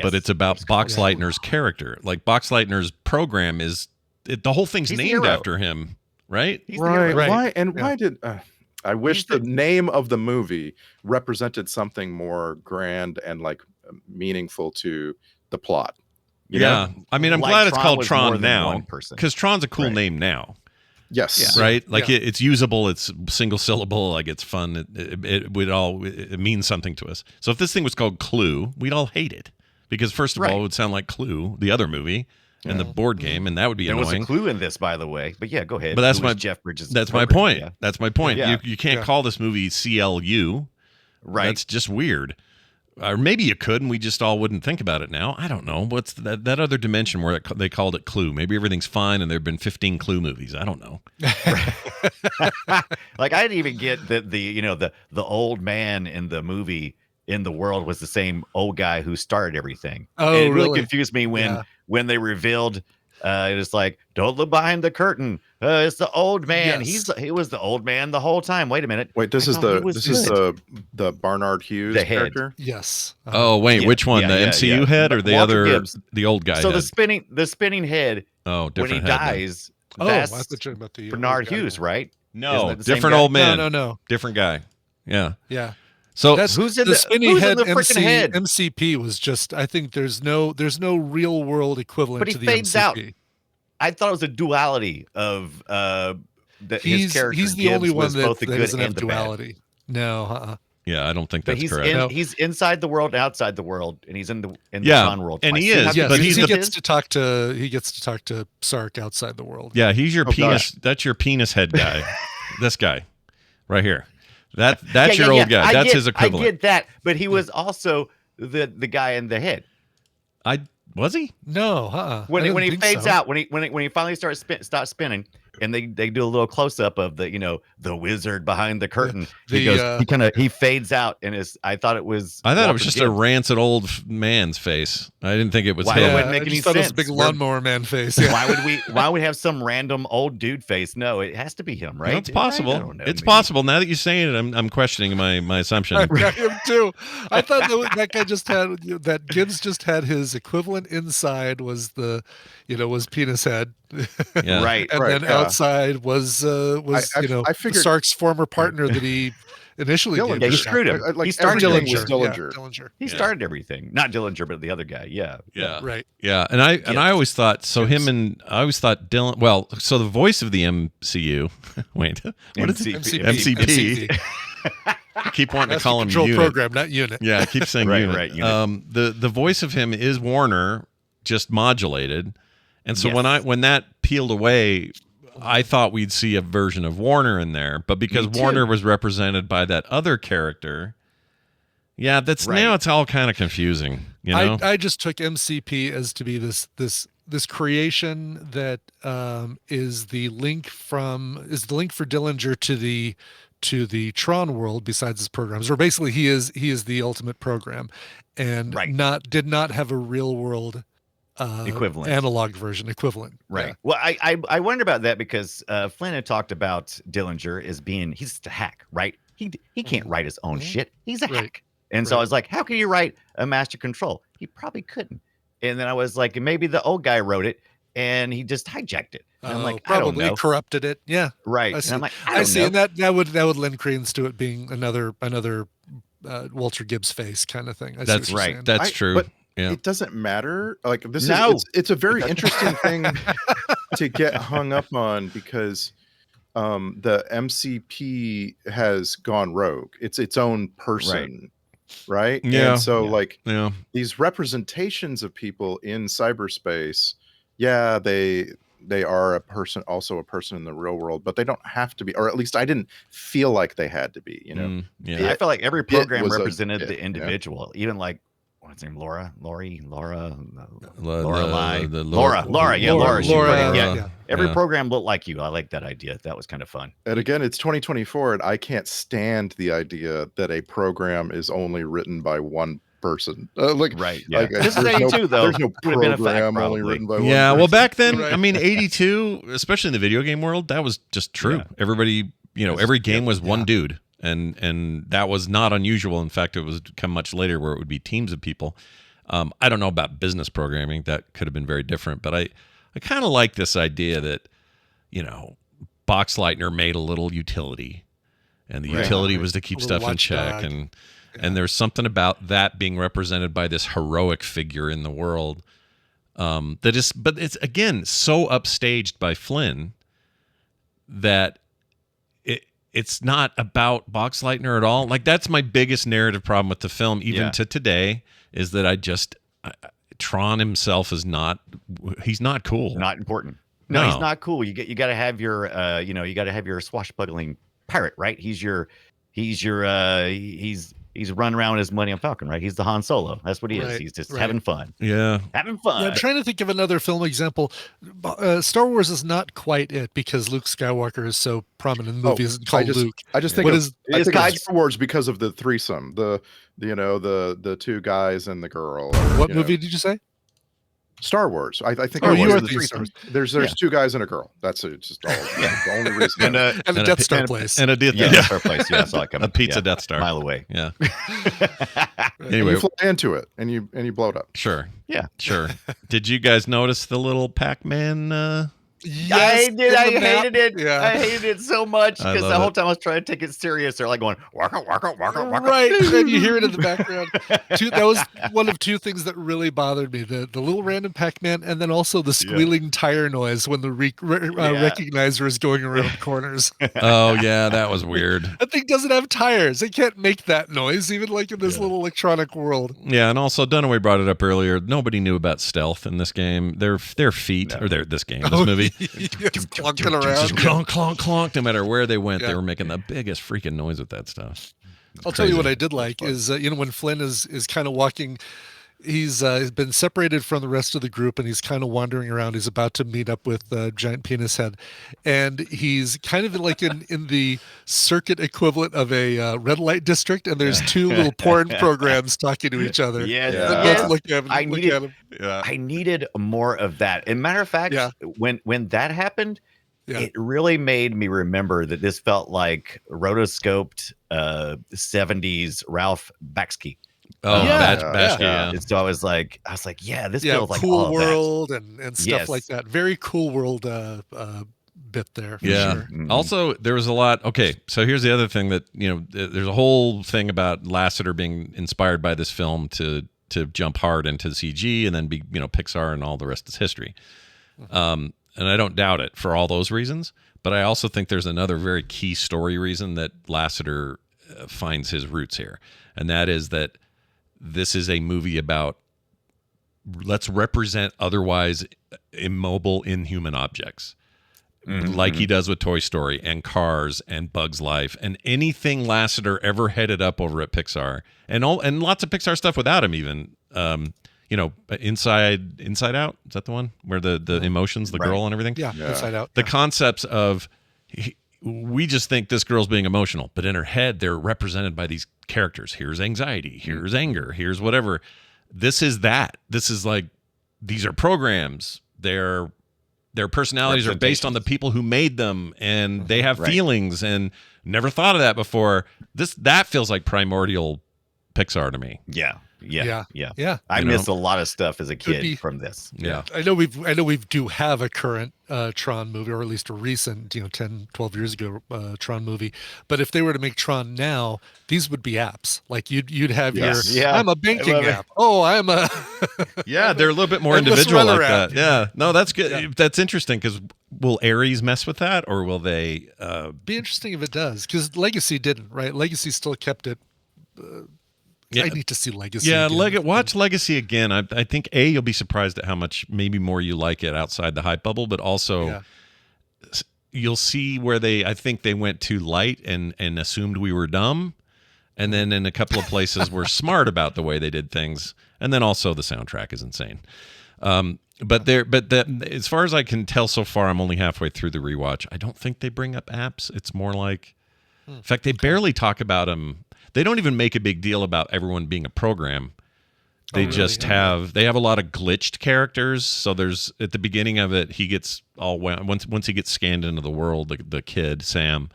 but it's about Boxleitner's character. Like, Boxleitner's program the whole thing's named after him, right? Right. Why did... I wish the name of the movie represented something more grand and like meaningful to the plot. Yeah. I mean, I'm glad it's called Tron now, because because Tron's a cool name now. Yes. Right. Like it's usable. It's single syllable. Like, it's fun. It means something to us. So if this thing was called Clue, we'd all hate it, because first of all, it would sound like Clue, the other movie, and the board game, and that would be annoying. There was a clue in this, by the way. But yeah, go ahead. But that's Jeff Bridges. That's my point. Yeah. That's my point. Yeah. You can't call this movie CLU. Right. That's just weird. or maybe you could, and we just all wouldn't think about it now. I don't know. What's that other dimension where they called it Clue? Maybe everything's fine, and there have been 15 Clue movies. I don't know. Like I didn't even get that the old man in the movie in the world was the same old guy who started everything. Oh, And it really really? confused me Yeah. when they revealed it was like, don't look behind the curtain. It's the old man. Yes. He was the old man the whole time. Wait a minute. Wait, this I is thought he the was this is good. the Barnard Hughes The head. character. Yes. Oh wait, Yeah, which one? yeah, The yeah, MCU yeah. head or the Walter other, Gibbs. the old guy So head? the spinning head Oh, when different he head then. dies, Oh, I that's thought you were talking about the Bernard old guy. Hughes, right? No, Isn't that the same different guy? old man. No. Different guy. Yeah. Yeah. So That's Who's in the the- spinny who's in head the frickin' head? MCP was just. I think there's no real world equivalent But he to the fades MCP. out. I thought it was a duality of his character. He's the Gibbs only one was both the that good doesn't have and the bad. duality. No. yeah, I don't think But that's he's correct. No. he's inside the world and outside the world, and he's in the Yeah, Tron world. and twice. he See is, how Yes, but confused he's he it gets is? to talk to Sark outside the world. Yeah, he's your Oh, penis. That's your penis head guy. This guy, right here. That's Yeah, your old guy. That's his I equivalent. get that, but he was also the guy in the head. Was he? No, When I he didn't think fades so. out, when he finally stops spinning, and they do a little close up of the wizard behind the curtain. He fades out, and I thought it was Walter just Gibbs. a rancid old man's face. I didn't think it was Why him. would Yeah, it make I any just thought it was a sense? big We're- lawnmower man face. Yeah. Why would we have some random old dude face? No, it has to be him, right? Well, it's possible. I don't know, It's maybe. possible. Now that you're saying it, I'm questioning my assumption. I him too. I thought that guy just had that Gibbs just had his equivalent inside was was penis head. Yeah. Right. And Right, then yeah. outside was I figured- Sark's former partner that he initially Dillinger. gave Yeah, he the screwed shot. him. Like He started everything was Dillinger. Dillinger. Yeah, Dillinger. He started everything. Not Dillinger, but the other guy. Yeah. Yeah. Right. Yeah, and I always thought so. I always thought Dylan. Well, so the voice of the MCU. Wait, what is it? MCP. I keep wanting to That's call the him control unit. program, not unit. Yeah, I keep saying Right, unit. right, unit. The voice of him is Warner, just modulated, and so Yes. when that peeled away, I thought we'd see a version of Warner in there, but because Me too. Warner was represented by that other character, yeah, that's Right. now it's all kind of confusing. You know, I just took MCP as to be this creation that is the link for Dillinger to the Tron world besides his programs, or basically he is the ultimate program, and Right. did not have a real world Equivalent. analog version equivalent. Right. Yeah. Well, I wonder about that because Flynn had talked about Dillinger as being he's just a hack, right? He can't write his own shit. He's a Right. hack. And so I was like, how can you write a master control? He probably couldn't. And then I was like, maybe the old guy wrote it and he just hijacked it. And I'm like, I don't probably know. corrupted it. Yeah. Right. I And see. I'm like, I I don't see, know. and that would lend credence to it being another Walter Gibbs face kind of thing. I see that's what you're right. saying. That's I- true. but Yeah. It doesn't matter. Like this No. is it's a very interesting thing to get hung up on because the MCP has gone rogue. It's its own person, right? Yeah. And so Yeah. like Yeah. these representations of people in cyberspace, yeah, they are a person, also a person in the real world, but they don't have to be, or at least I didn't feel like they had to be, you know. Yeah. I felt like every program was a represented it, the yeah. individual, even like what's her name, Laura, The- Laura, the Laura, yeah, Laura. she Laura, wrote it, yeah. yeah. Every Yeah. program looked like you. I like that idea. That was kind of fun. And again, it's 2024, and I can't stand the idea that a program is only written by one person. Right. Yeah. Like, This is there's 82 though. There's no Would have been a fact, program only probably. written by one Yeah, well, person. back then, Right. I mean, 82, especially in the video game world, that was just true. Yeah. Everybody, every game was one Yeah. dude, and that was not unusual. In fact, it was come much later where it would be teams of people. I don't know about business programming; that could have been very different. But I kind of like this idea that, Boxleitner made a little utility, and the Right. utility was to keep A little stuff in check, watchdog. and there's something about that being represented by this heroic figure in the world. That is, but it's again so upstaged by Flynn that it's not about Boxleitner at all. Like that's my biggest narrative problem with the film, even Yeah. to today, is that Tron himself is he's not cool. Not important. No, No. he's not cool. You got to have your you got to have your swashbuckling pirate, right? He's he's running around with his money on Falcon, right? He's the Han Solo. That's what he is. Right, He's just right. having fun. Yeah. Having fun. Yeah, I'm trying to think of another film example. Star Wars is not quite it because Luke Skywalker is so prominent in the movie. It's called Luke. I just think What of, is- I think Guys- of Star Wars because of the threesome, the two guys and the girl. What movie did you say? Star Wars. I think Oh, it you was are the thinking threesome. There's two guys and a girl. That's it. It's just all the only reason. And the Death Star place. And a Death Yeah, Star place. Yeah, I saw it coming. A pizza Yeah, Death Star. mile away. Yeah. And Anyway, you fly into it and you blow it up. sure. Yeah. Sure. Did you guys notice the little Pac-Man? Yes, I did. in I the map. hated it. Yeah. I hated it so much I because love the whole it. time I was trying to take it serious. They're like going waka waka waka waka. Right, and you hear it in the background. That was one of two things that really bothered me: the little random Pac-Man, and then also the squealing tire noise when the recognizer is going around corners. Oh, yeah, that was weird. That thing doesn't have tires; it can't make that noise, even like in this little electronic world. Yeah, and also Dunaway brought it up earlier. Nobody knew about stealth in this game. Their feet, or this movie, It's clunking around. just clonk, clonk, clonk. No matter where they went, they were making the biggest freaking noise with that stuff. I'll tell you what I did like is when Flynn is kind of walking. He's been separated from the rest of the group and he's kind of wandering around. He's about to meet up with Giant Penis Head. And he's kind of like in the circuit equivalent of a red light district. And there's two little porn programs talking to each other. Yes, And yes. both look at him. I needed- at him. I needed more of that. And matter of fact, when that happened, it really made me remember that this felt like rotoscoped 70s Ralph Bakshi. Oh, Yeah. Bashki, yeah. And so I was like, yeah, this feels like Cool all of that. World and stuff Yes. like that. Very Cool World bit there. For Yeah. Sure. Mm-hmm. Also, there was a lot. Okay, so here's the other thing that there's a whole thing about Lasseter being inspired by this film to jump hard into CG and then be Pixar and all the rest is history. And I don't doubt it for all those reasons. But I also think there's another very key story reason that Lasseter finds his roots here, and that is that this is a movie about let's represent otherwise immobile, inhuman objects. Like he does with Toy Story and Cars and Bug's Life and anything Lasseter ever headed up over at Pixar and lots of Pixar stuff without him even. Inside Out, is that the one where the emotions, the girl and everything? Yeah, Inside Out. The concepts of we just think this girl's being emotional, but in her head they're represented by these characters. Here's anxiety, here's anger, here's whatever. This is that. This is like these are programs. Their personalities are based on the people who made them, and they have feelings. And never thought of that before. That feels like primordial Pixar to me. Yeah. I You missed know? a lot of stuff as a Could kid be. from this. Yeah. I know we do have a current Tron movie, or at least a recent 10 12 years ago Tron movie, but if they were to make Tron now, these would be apps. Like you'd have Yes. your Yeah. I'm a I banking love it. app. Oh, I'm a Yeah, they're a little bit more Endless individual like runner that. app. Yeah. No, that's good. Yeah. That's interesting because will Ares mess with that, or will they be interesting if it does, because Legacy didn't, right? Legacy still kept it. I need to see Legacy. Yeah, again. watch Legacy again. I think you'll be surprised at how much maybe more you like it outside the hype bubble, but also you'll see where I think they went too light and assumed we were dumb, and then in a couple of places were smart about the way they did things, and then also the soundtrack is insane. But as far as I can tell so far, I'm only halfway through the rewatch. I don't think they bring up apps. It's more like, in fact, they barely talk about them. They don't even make a big deal about everyone being a program. They just have a lot of glitched characters. So there's at the beginning of it, he gets all once he gets scanned into the world. The kid Sam,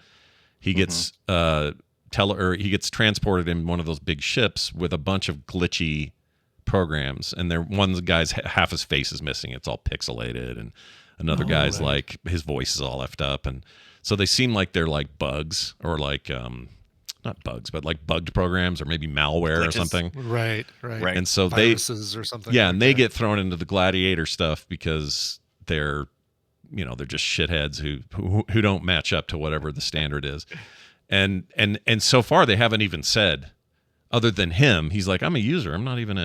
he gets he gets transported in one of those big ships with a bunch of glitchy programs, and one guy's half his face is missing. It's all pixelated, and another guy's like his voice is all effed up, and so they seem like they're like bugs or like not bugs, but like bugged programs or maybe malware or something. Right. And so Viruses or something. yeah, like and they that. get thrown into the gladiator stuff because they're just shitheads who don't match up to whatever the standard is. And so far they haven't even said, other than him, he's like, I'm a user. I'm not even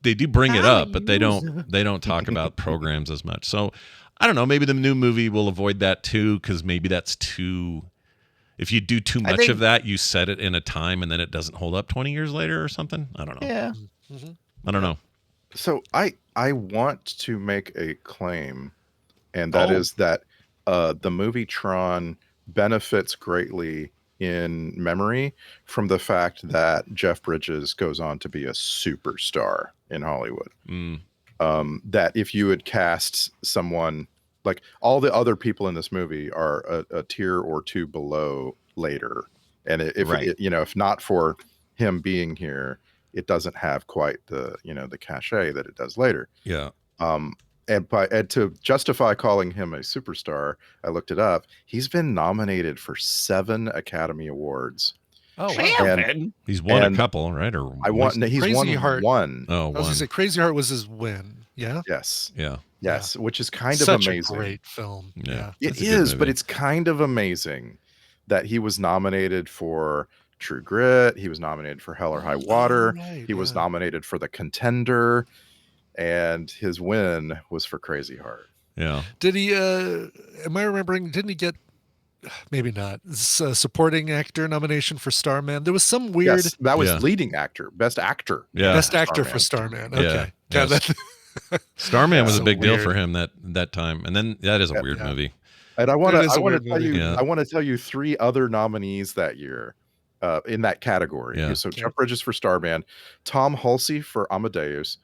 they do bring it up, but they don't talk about programs as much. So I don't know, maybe the new movie will avoid that too, because maybe that's too if you do too I much think- of that, you set it in a time and then it doesn't hold up 20 years later or something. I don't know. Yeah. I don't know. So I want to make a claim, and that Oh. is that the movie Tron benefits greatly in memory from the fact that Jeff Bridges goes on to be a superstar in Hollywood. Mm. That if you had cast someone like all the other people in this movie are a tier or two below later, and Right. if not for him being here, it doesn't have quite the the cachet that it does later. Yeah. And to justify calling him a superstar, I looked it up. He's been nominated for 7 Academy Awards. Oh, wow. Damn. He's won a and couple, right? Or He's Crazy won Heart. one. Oh, I was one. gonna say Crazy Heart was his win. Yeah. Yes, Yeah. yes, which is kind Such of amazing. a great film. Yeah. Yeah. It That's a good is, but movie. it's kind of amazing that he was nominated for True Grit. He was nominated for Hell or High Water. right, He was yeah. nominated for The Contender, and his win was for Crazy Heart. Yeah. Did he? Am I remembering? Didn't he get? Maybe not. Supporting actor nomination for Starman. There was some weird Yes, that was Yeah. leading actor, best actor. Yeah. best actor for Starman. Starman. Okay. Yeah, Yeah, yes. Starman was a So big deal weird. for him that time. And then that is a Yeah. weird movie. And I want It is to a weird tell you, movie. Yeah. I want to tell you 3 other nominees that year in that category. Yeah. So Okay. Jeff Bridges for Starman, Tom Hulsey for Amadeus,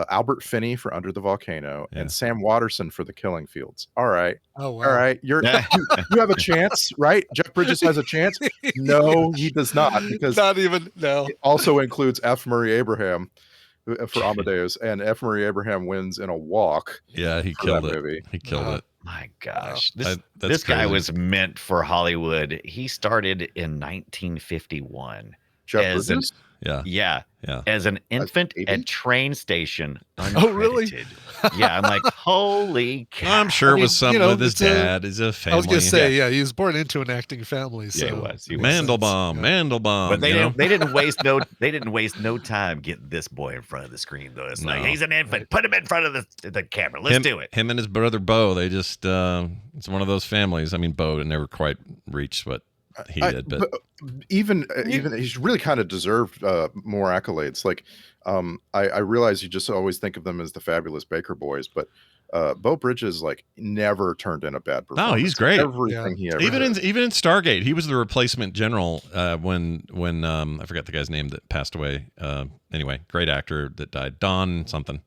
Albert Finney for Under the Volcano, Yeah. and Sam Watterson for The Killing Fields. All right. Oh wow. All right. You have a chance, right? Jeff Bridges has a chance. No, he does not, because Not even no. it also includes F. Murray Abraham for Amadeus, and F. Murray Abraham wins in a walk. Yeah, he For killed that it. movie. He killed Uh-huh. it. My gosh. That's This guy crazy. was meant for Hollywood. He started in 1951. Jeff As an- Bridges? Yeah. Yeah. Yeah. As an infant 80? at train station. Oh, really? uncredited. Yeah, I'm like, holy cow. I'm sure I it mean, was something you know, with his it's a- dad. His a family. I was gonna say, yeah, he was born into an acting family. So Yeah, he was. He was. Mandelbaum, Yeah. Mandelbaum. But they you know? didn't waste no time getting this boy in front of the screen though. It's like No. he's an infant. Put him in front of the camera. Let's do it. Him and his brother Bo, they just it's one of those families. I mean, Bo never quite reached what he did, but even he's really kind of deserved more accolades. Like I realize you just always think of them as the Fabulous Baker Boys, but Bo Bridges like never turned in a bad performance. No, he's great. Everything he ever even did. in Stargate, he was the replacement general when I forgot the guy's name that passed away. Anyway, great actor that died, Don something.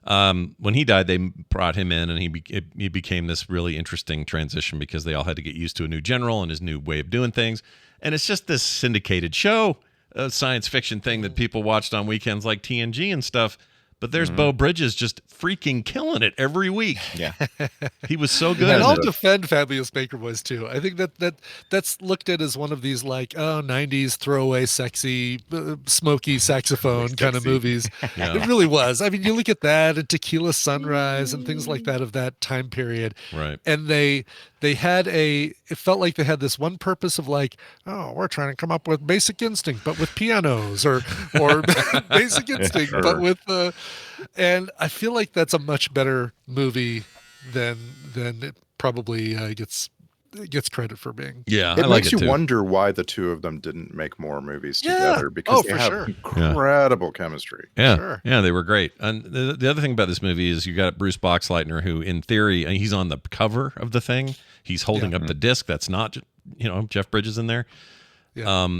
When he died, they brought him in, and he became this really interesting transition because they all had to get used to a new general and his new way of doing things. And it's just this syndicated show, a science fiction thing that people watched on weekends like TNG and stuff. But there's Bo Bridges just freaking killing it every week. Yeah. He was so good. And at I'll it. defend Fabulous Baker Boys too. I think that's looked at as one of these like 90s throwaway sexy smoky saxophone kind of movies. Yeah. It really was. I mean, you look at that and Tequila Sunrise and things like that of that time period. Right. And they had it felt like they had this one purpose of like, oh, we're trying to come up with Basic Instinct but with pianos or Basic Instinct but with and I feel like that's a much better movie than it probably gets credit for being. Yeah, It I like makes it you too. wonder why the two of them didn't make more movies Yeah. together, because Oh, they for have sure. incredible chemistry. Yeah, Sure. yeah, they were great. And the other thing about this movie is you got Bruce Boxleitner, who, in theory, and he's on the cover of the thing. He's holding up the disc. That's not, Jeff Bridges in there. Yeah.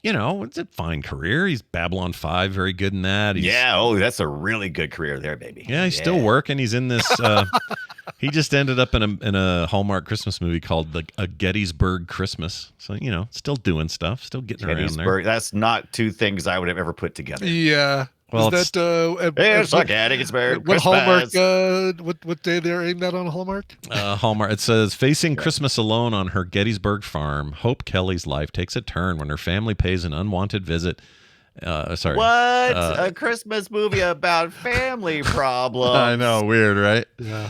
It's a fine career. He's Babylon 5, very good in that. He's, Yeah. Oh, that's a really good career there, baby. yeah, he's still working. He's in this. He just ended up in a Hallmark Christmas movie called A Gettysburg Christmas. So still doing stuff, still getting around there. Gettysburg. That's not two things I would have ever put together. Yeah. Well, Is that It's like Gettysburg. what Christmas. Hallmark what day they're aimed at on Hallmark? Hallmark. It says, facing Christmas alone on her Gettysburg farm, Hope Kelly's life takes a turn when her family pays an unwanted visit. Sorry. What? A Christmas movie about family problems. I know, weird, right? Yeah.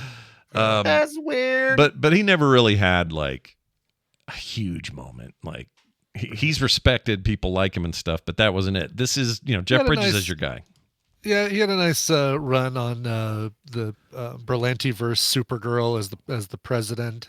That's weird. But he never really had like a huge moment. Like he's respected, people like him and stuff, but that wasn't it. This is Jeff Had a Bridges nice- is your guy. Yeah, he had a nice run on the Berlanti-verse Supergirl as the president.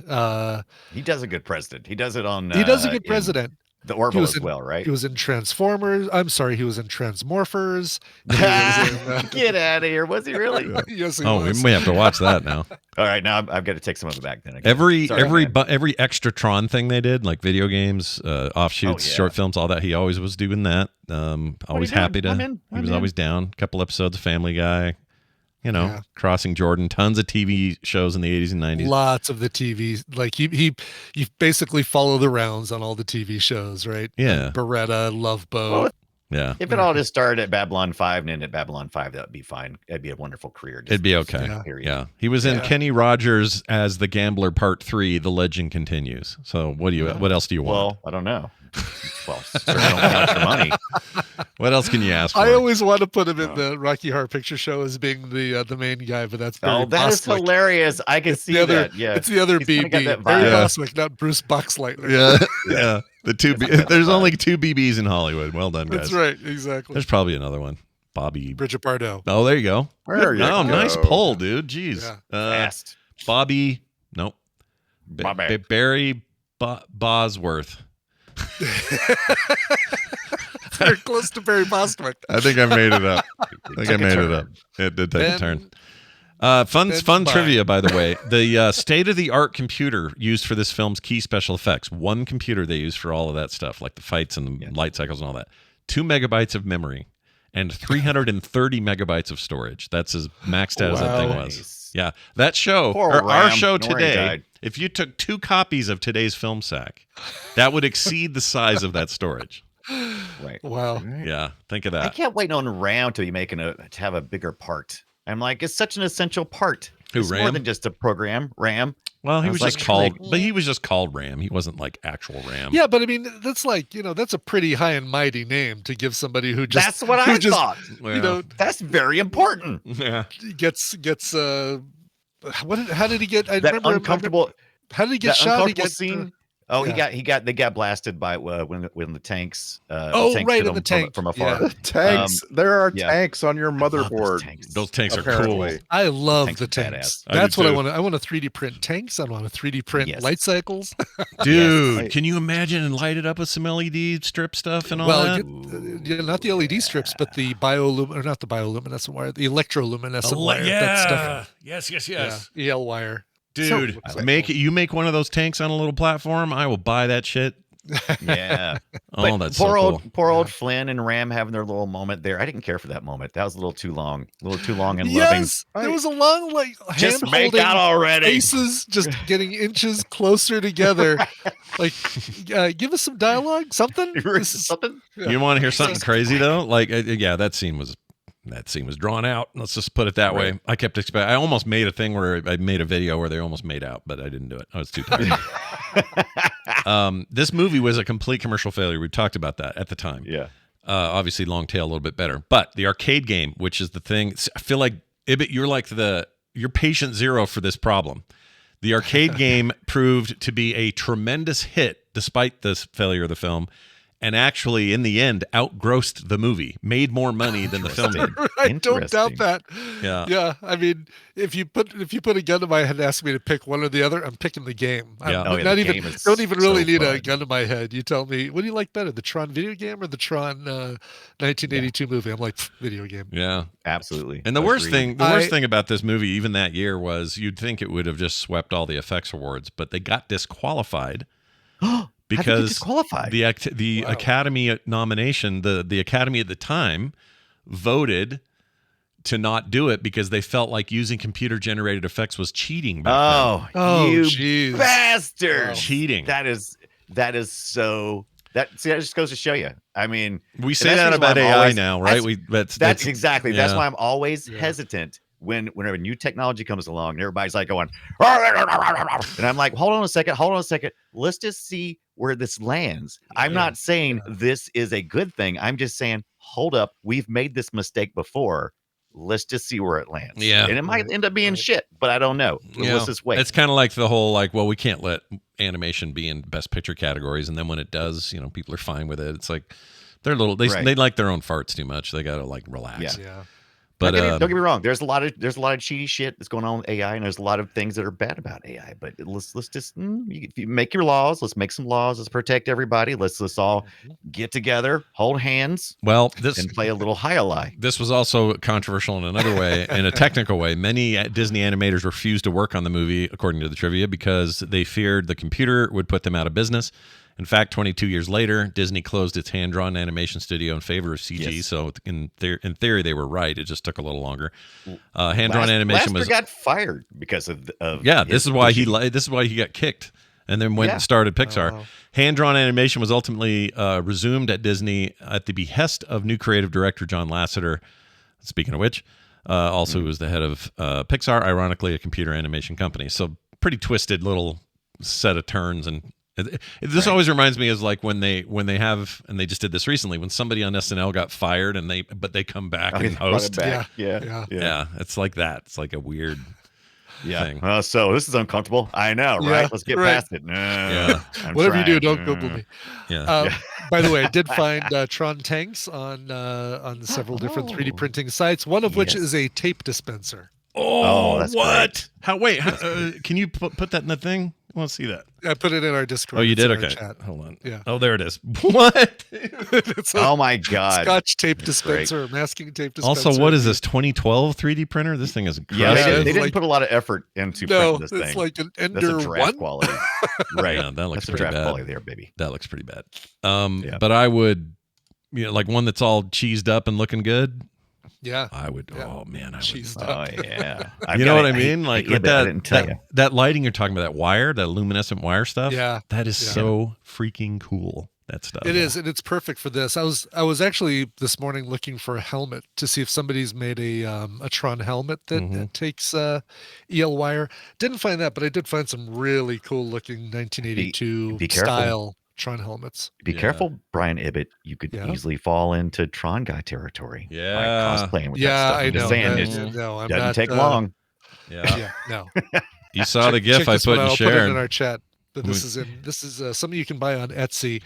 He does a good president. He does it on. He does a good in president. The He Orville was as in well, right? he was in Transformers. I'm sorry, he was in Transmorphers. He was in, Get out of here! Was he really? yes, he Oh, we was. may have to watch that now. All right, now I've got to take some of it back. Then Every Sorry, man. every extra Tron thing they did, like video games, offshoots, yeah. short films, all that. He always was doing that. Always doing? happy to. I'm in. He I'm was in. always down. A couple episodes of Family Guy. Yeah. Crossing Jordan. Tons of TV shows in the 80s and 90s. Lots of the TV, like he basically follow the rounds on all the TV shows, right? Yeah. Like Beretta, Love Boat. Well, Yeah. If it all just started at Babylon 5 and ended at Babylon 5, that would be fine. It'd be a wonderful career. It'd be okay. Yeah. Period. Yeah. He was in Yeah. Kenny Rogers as the Gambler Part 3, The Legend Continues. So what else do you want? Well, I don't know. Well, certainly don't count your money. What else can you ask for? I always want to put him in the Rocky Horror Picture Show as being the main guy, but that's Barry Oh, that is Bostwick. hilarious. I can It's see the other, that. Yeah. it's the other He's kinda got BB. that Barry vibe. Yeah. Bostwick, not Bruce Boxleitner. Yeah. Yeah. The two It's like there's that only 2 BBs in Hollywood. Well done, guys. That's right, exactly. There's probably another one. Bobby. Bridget Bardot. Oh, there you go. There you Oh, go. nice pull, dude. Jeez. Yeah. Fast. Bobby. Nope. Bobby. Barry Bosworth. Very close to Barry Bostwick. I think I made it up. It did take a Ben- turn. Ben Fun Bye. trivia, by the way. The state-of-the-art computer used for this film's key special effects, one computer they used for all of that stuff, like the fights and the light cycles and all that, 2 megabytes of memory and 330 megabytes of storage. That's as maxed out as that thing was. Nice. Yeah, that show, Poor or our Ram. show No wonder he today, died. if you took 2 copies of today's film sack, that would exceed the size of that storage. Right. Wow. Yeah, think of I that. can't wait on Ram to be to have a bigger part. I'm like, it's such an essential part. Who, It's more Ram? than just a program. Ram. Well, he I was was just like, called, like, but he was just called Ram. He wasn't like actual Ram. Yeah, but I mean, that's like, that's a pretty high and mighty name to give somebody who just That's what who I just, thought. That's very important. Yeah. gets how did he get? I That remember uncomfortable. How did he get That shot? He uncomfortable gets scene. Oh, yeah. they got blasted by when the tanks. Oh, tanks right, hit in the them tank. from afar. Yeah. Tanks. There are yeah. tanks on your I love those motherboard. tanks. Those tanks are Apparently. cool. I love Tanks the are tanks. badass. I do That's what I too. want. I want to 3D print tanks. I want to 3D print Yes. light cycles. Dude, Yes. can you imagine and light it up with some LED strip stuff and all well, that? yeah, not the LED strips, but the or not the bioluminescent wire, the electroluminescent wire. That stuff. Yes. Yeah, EL wire. Dude, So- you make one of those tanks on a little platform, I will buy that shit. Yeah. Oh, But that's poor so old cool. poor old Flynn and Ram having their little moment there. I didn't care for that moment. That was a little too long. And loving. Yes, there was a long Just hand make holding out already. faces, just getting inches closer together. Like, give us some dialogue, something. This is- Something. You want to hear something crazy though? Like, yeah, that scene was drawn out. Let's just put it that way. I kept expecting. I almost made a thing where I made a video where they almost made out, but I didn't do it. I was too tired. This movie was a complete commercial failure. We talked about that at the time. Yeah. Obviously, long tail a little bit better, but the arcade game, which is the thing, I feel like Ibit, you're patient zero for this problem. The arcade game proved to be a tremendous hit despite this failure of the film, and actually, in the end, outgrossed the movie, made more money than the film did. I don't doubt Interesting. that. Yeah. Yeah. I mean, if you put a gun to my head and ask me to pick one or the other, I'm picking the game. Yeah. Oh, yeah, Not the even game is don't even really so need a fun. gun to my head. You tell me, what do you like better, the Tron video game or the Tron 1982 movie? I'm like, video game. Yeah. Absolutely. And the worst Agreed. thing about this movie, even that year, was you'd think it would have just swept all the effects awards, but they got disqualified because disqualified. the Academy nomination, the Academy at the time voted to not do it because they felt like using computer generated effects was cheating. Back Oh, you jeez. bastard! then. Cheating. That is so. That just goes to show you. I mean, We say that's that the reason why about I'm AI always- now, right? That's exactly. That's yeah. why I'm always Yeah. hesitant whenever new technology comes along. And everybody's like going, and I'm like, hold on a second. Let's just see where this lands. I'm not saying this is a good thing. I'm just saying, hold up, we've made this mistake before. Let's just see where it lands. Yeah. And it might end up being shit, but I don't know. Yeah. Let's just wait. It's kind of like the whole well, we can't let animation be in best picture categories, and then when it does, people are fine with it. It's like they're they Right. they like their own farts too much. They gotta like relax. Yeah. Yeah. But don't get me wrong. There's a lot of cheaty shit that's going on with AI, and there's a lot of things that are bad about AI. But let's just if you make your laws. Let's make some laws. Let's protect everybody. Let's all get together, hold hands, and play a little high-lie. This was also controversial in another way, in a technical way. Many Disney animators refused to work on the movie, according to the trivia, because they feared the computer would put them out of business. In fact, 22 years later, Disney closed its hand-drawn animation studio in favor of CG. Yes. So in theory, they were right. It just took a little longer. Hand-drawn animation Lasseter got fired because of this is why he got kicked, and then went and started Pixar. Wow. Hand-drawn animation was ultimately resumed at Disney at the behest of new creative director John Lasseter. Speaking of which, also was the head of Pixar, ironically a computer animation company. So pretty twisted little set of turns. And this always reminds me is like when they have, and they just did this recently, when somebody on SNL got fired and they come back and host. Yeah. It's like that. It's like a weird thing. So this is uncomfortable. I know, right? Let's get past it. Whatever you do, don't Google me. By the way, I did find Tron tanks on several different 3D printing sites, one of which is a tape dispenser. That's what? Great. How? Can you put that in the thing? I want to see that. I put it in our Discord. Oh, you did? Okay. Hold on. Yeah. Oh, there it is. What? Oh my God. Scotch tape dispenser, masking tape dispenser. Also, what is this, 2012 3D printer? This thing is incredible. Yeah, they didn't put a lot of effort into printing this thing. It's like an Ender That's a draft 1 quality. Right. Yeah, that looks pretty draft bad. Quality there, baby. That looks pretty bad. But I would, like one that's all cheesed up and looking good. Yeah, I would. Yeah. Oh man, I would. Oh yeah, you know what I mean? Like with that lighting you're talking about, that wire, that luminescent wire stuff. Yeah, that is so freaking cool. That stuff. It is, and it's perfect for this. I was actually this morning looking for a helmet to see if somebody's made a Tron helmet that takes EL wire. Didn't find that, but I did find some really cool looking 1982 style Tron helmets. Be careful, Brian Ibbett. You could easily fall into Tron guy territory. Yeah, by cosplaying with that stuff. I know. It doesn't take long. No. You saw the GIF I put in share. I'll put it in our chat. But this is something you can buy on Etsy.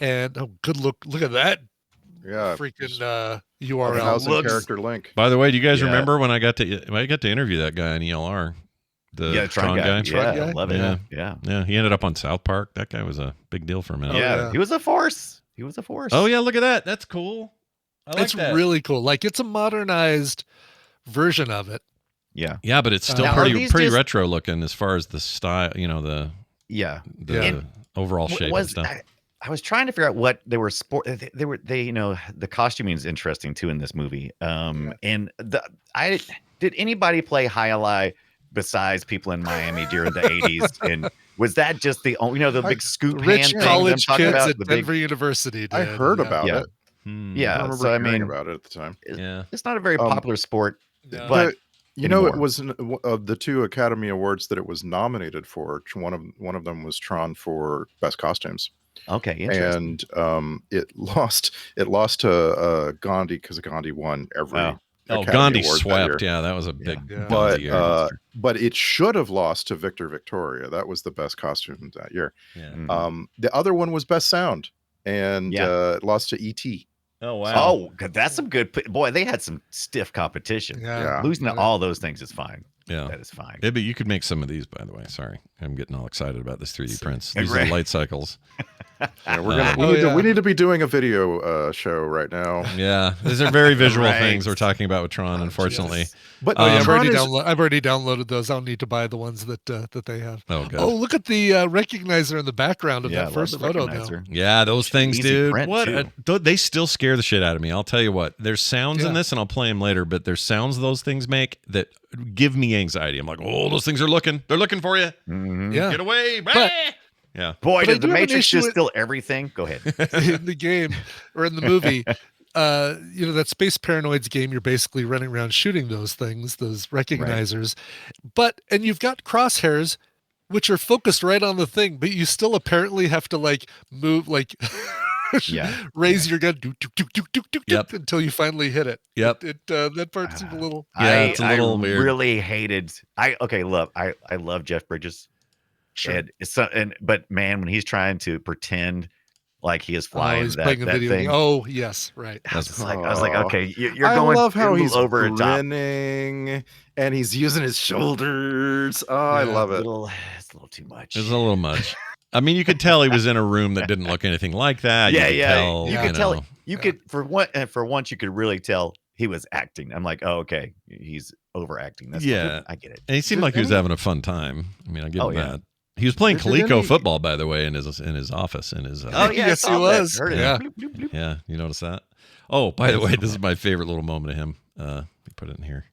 And good look at that. Yeah, freaking URL. Character link. By the way, do you guys remember when I got to interview that guy on ELR? The Tron guy. Yeah, I love it. Yeah. He ended up on South Park. That guy was a big deal for a minute. He was a force. Oh yeah, look at that. That's cool. It's really cool. Like it's a modernized version of it. Yeah, but it's still pretty retro looking as far as the style. You know the overall shape and stuff. I was trying to figure out what they were the costuming is interesting too in this movie. And did anybody play High-Ally besides people in Miami during the 80s? And was that just the big scoop rich hand college thing kids at Denver University did. I heard about it. Yeah, I so I mean about it at the time. It's not a very popular sport, but it was of the 2 Academy Awards that it was nominated for. One of them was Tron for best costumes. Okay, interesting. And it lost to Gandhi because Gandhi won every. Gandhi swept. Yeah, that was a big. But it should have lost to Victor Victoria. That was the best costume that year. Yeah. The other one was best sound, and it lost to E.T. Oh wow! Oh, that's some good. Boy, they had some stiff competition. Losing to all those things is fine. Yeah, that is fine. But you could make some of these, by the way. Sorry, I'm getting all excited about this 3D prints. These are the light cycles. We need to be doing a video show right now. Yeah, these are very visual things we're talking about with Tron, unfortunately. Yes. But I've already downloaded those. I don't need to buy the ones that they have. Oh, good. Oh, look at the recognizer in the background of that first photo. Now. Yeah, those things, dude. They still scare the shit out of me. I'll tell you what. There's sounds in this, and I'll play them later. But there's sounds those things make that give me anxiety. I'm like, oh, those things are looking. They're looking for you. Mm-hmm. Yeah, get away. Yeah. Boy, did the Matrix just steal everything? Go ahead. In the game or in the movie, that Space Paranoids game, you're basically running around shooting those things, those recognizers. Right. And you've got crosshairs, which are focused right on the thing, but you still apparently have to move, raise your gun until you finally hit it. Yep. That part seemed a little. Yeah, it's a little weird. Really hated. I love Jeff Bridges. Sure. But man, when he's trying to pretend like he is Oh, flying he's that, playing a that video thing. game. Oh, yes, right. I was like, okay, you're I going love how a little he's over a top. grinning and he's using his shoulders. Oh, I Yeah. love it. It's a little too much. It was a little much. I mean, you could tell he was in a room that didn't look anything like that. Yeah, you could tell, you Yeah. could tell. know. You could for once you could really tell he was acting. I'm like, oh, okay, he's overacting. That's Yeah. I get it. And he seemed Did like he was any- having a fun time. I mean, I give Oh, him yeah. that. He was playing Did Coleco any- football, by the way, in his office. In his Oh yeah, I Yes, he saw that. was. Heard it. Yeah. Bloop, bloop, bloop. yeah. You notice that? Oh, by the way, this is my favorite little moment of him. Let me put it in here.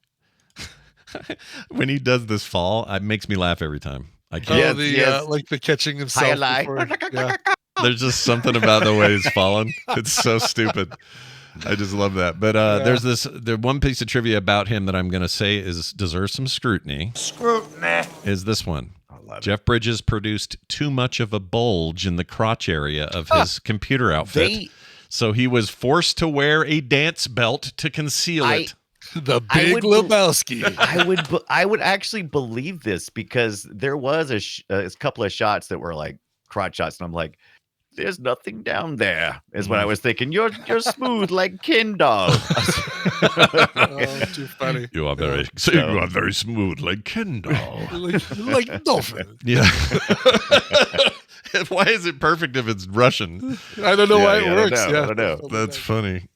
When he does this fall, it makes me laugh every time. I Oh, can't. Yes. like the catching himself. Highlight. before- yeah. There's just something about the way he's fallen. It's so stupid. I just love that. But there's the one piece of trivia about him that I'm going to say deserves some scrutiny. Is this one. I love it. Jeff Bridges produced too much of a bulge in the crotch area of his computer outfit. They- So he was forced to wear a dance belt to conceal it. The I Big would Lebowski. I would actually believe this because there was a couple of shots that were like crotch shots, and I'm like, "There's nothing down there," is what I was thinking. You're smooth like Ken doll. Oh, too funny. You are very smooth like Ken doll. like dolphin. Yeah. Why is it perfect if it's Russian? I don't know why Yeah, it I don't works. know, Yeah, I don't know. That's funny.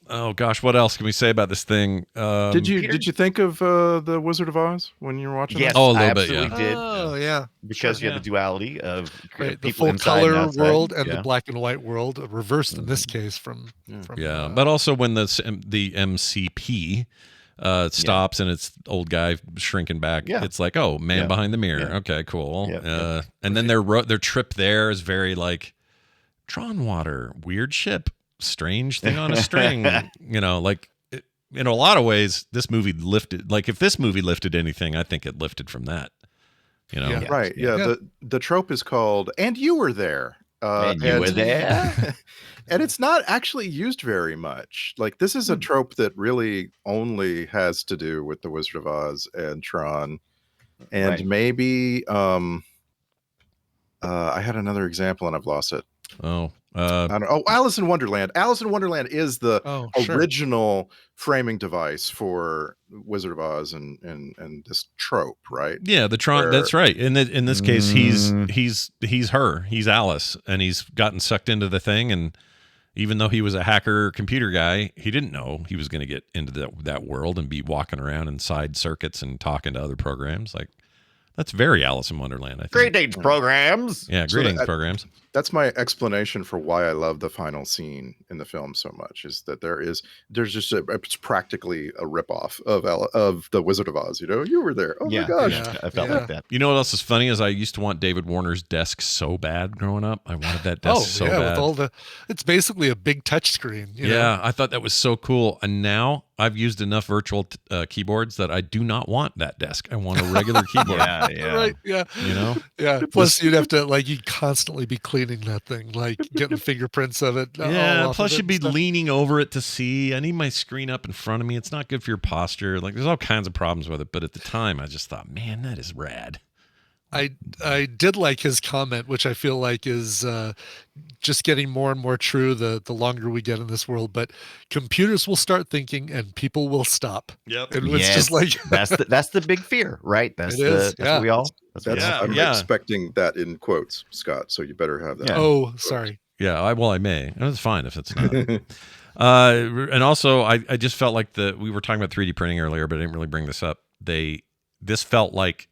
Oh gosh, what else can we say about this thing? Did Peter? you think of the Wizard of Oz when you were watching? Yes, that? Oh, a little I bit, yeah. absolutely did. Oh, yeah. Because you Sure, had the duality of Right. The people full inside and color outside. world and Yeah. the black and white world, reversed in this case from Yeah, but also when the MCP stops and it's old guy shrinking back, Yeah. it's like, oh, man Yeah. behind the mirror. Yeah. Okay, cool. Yeah. And then their trip there is very like Tron water, weird ship, strange thing on a string. Like in a lot of ways, this movie lifted. Like if this movie lifted anything, I think it lifted from that. Yeah. Right. Yeah. The trope is called "And You Were There." And you were there? And it's not actually used very much. Like this is a trope that really only has to do with the Wizard of Oz and Tron, and Right. maybe I had another example and I've lost it. Oh, I don't, Alice in Wonderland. Alice in Wonderland is the sure. original framing device for Wizard of Oz and this trope, right? yeah, the Tron. Where- That's right. In this case, he's her. He's Alice, and he's gotten sucked into the thing. And even though he was a hacker computer guy, he didn't know he was going to get into that world and be walking around in side circuits and talking to other programs. Like that's very Alice in Wonderland. I think. Greetings programs. Yeah, So greetings programs. That's my explanation for why I love the final scene in the film so much. Is that there's just it's practically a ripoff of the Wizard of Oz. You were there. Oh Yeah, my gosh. Yeah. I felt like that. You know what else is funny is I used to want David Warner's desk so bad growing up. I wanted that desk Oh, so yeah, bad. with it's basically a big touch screen. You know? Yeah, I thought that was so cool. And now I've used enough virtual keyboards that I do not want that desk. I want a regular keyboard. Yeah. Right. Yeah. You know? Yeah. Plus, you'd have to you'd constantly be cleaning that thing, like getting fingerprints of it. all Yeah. off Plus, of it you'd be and stuff. leaning over it to see. I need my screen up in front of me. It's not good for your posture. Like, there's all kinds of problems with it. But at the time, I just thought, man, that is rad. I did like his comment, which I feel like is just getting more and more true the longer we get in this world. But computers will start thinking, and people will stop. Yep. And it's just like that's the big fear, right? That's It is, that's what we all. That's what That's we all- I'm Yeah. expecting that in quotes, Scott. So you better have that. Yeah. oh, sorry. Yeah, I may. And it's fine if it's not. And also, I just felt like we were talking about 3D printing earlier, but I didn't really bring this up. This felt like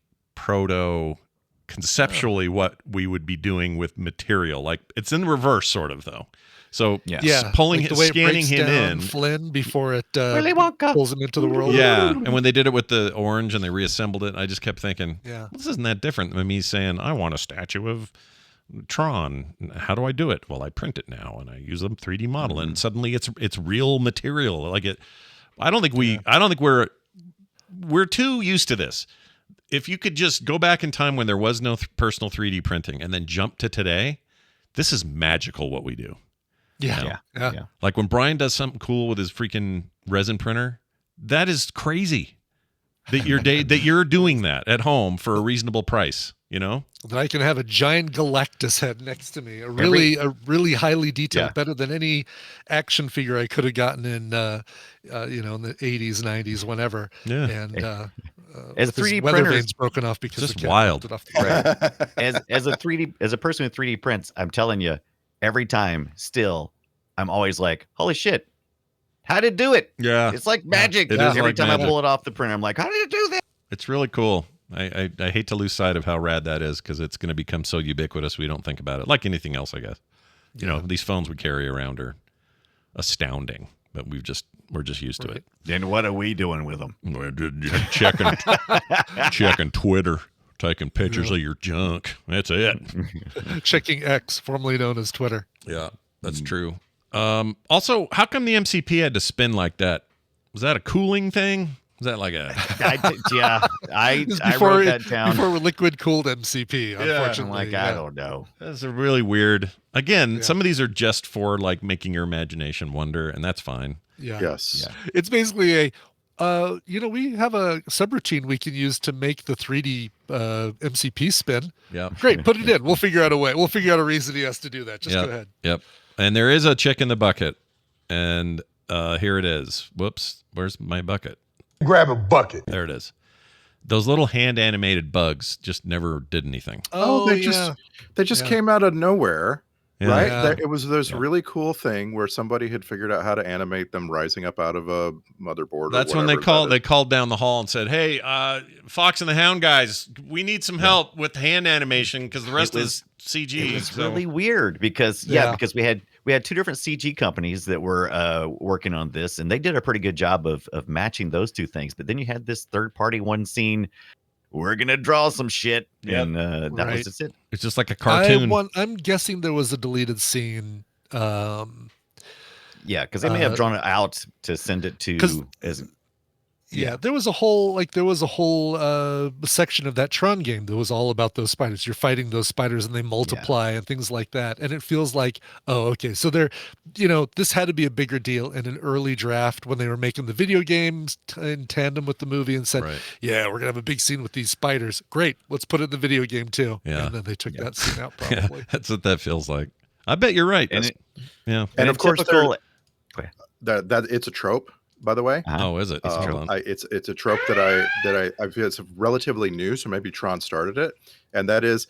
conceptually what we would be doing with material. Like it's in reverse, sort of though. So Yeah, pulling like the way it scanning breaks him down in. Flynn before it Willy Wonka. pulls him into the world. Yeah, and when they did it with the orange and they reassembled it, I just kept thinking, Yeah. this isn't that different than me saying I want a statue of Tron. How do I do it? Well, I print it now and I use a 3D model, and suddenly it's real material. Like it. I don't think we're too used to this. If you could just go back in time when there was no personal 3D printing and then jump to today, this is magical what we do. Yeah. Like when Brian does something cool with his freaking resin printer, that is crazy. That you're doing that at home for a reasonable price. you know? That I can have a giant Galactus head next to me. A really highly detailed, better than any action figure I could have gotten in, in the 80s, 90s, whenever. Yeah. And as with his 3D weather printers, veins broken off because just the cat wild. ripped it off the right. As a person with 3D prints, I'm telling you, every time, still, I'm always like, holy shit, how did it do it? Yeah. It's like magic. It is Every like time magic. I pull it off the printer, I'm like, how did it do that? It's really cool. I hate to lose sight of how rad that is because it's going to become so ubiquitous we don't think about it. Like anything else, I guess. You know, these phones we carry around are astounding, but we're just used to it. Then what are we doing with them? We're just checking Twitter, taking pictures of your junk. That's it. Checking X, formerly known as Twitter. Yeah, that's true. Also, how come the MCP had to spin like that? Was that a cooling thing? Was that like a... I before, wrote that down. Before liquid cooled MCP, unfortunately. I don't know. That's a really weird... Again, some of these are just for like making your imagination wander, and that's fine. Yeah. Yes. Yeah. It's basically we have a subroutine we can use to make the 3D MCP spin. Yeah. Great, put it in. We'll figure out a way. We'll figure out a reason he has to do that. Just go ahead. Yep. And there is a chick in the bucket, and here it is. Whoops. Where's my bucket? Grab a bucket. There it is. Those little hand animated bugs just never did anything. They just came out of nowhere. Yeah. Right? Yeah. It was this really cool thing where somebody had figured out how to animate them rising up out of a motherboard. That's when they called down the hall and said, "Hey, Fox and the Hound guys, we need some help with hand animation because the rest is CG." It was really weird because because we had two different CG companies that were working on this, and they did a pretty good job of matching those two things. But then you had this third party one scene. We're gonna draw some shit, and that was just it. It's just like a cartoon. I'm guessing there was a deleted scene. Yeah, because they may have drawn it out to send it to as. Yeah, there was a whole section of that Tron game that was all about those spiders. You're fighting those spiders and they multiply and things like that. And it feels like, oh, okay. So this had to be a bigger deal in an early draft when they were making the video games in tandem with the movie and said, yeah, we're gonna have a big scene with these spiders. Great, let's put it in the video game too. Yeah. And then they took that scene out probably. Yeah, that's what that feels like. I bet you're right. And of course, that it's a trope. By the way, oh, is it? It's a trope that I feel it's relatively new, so maybe Tron started it, and that is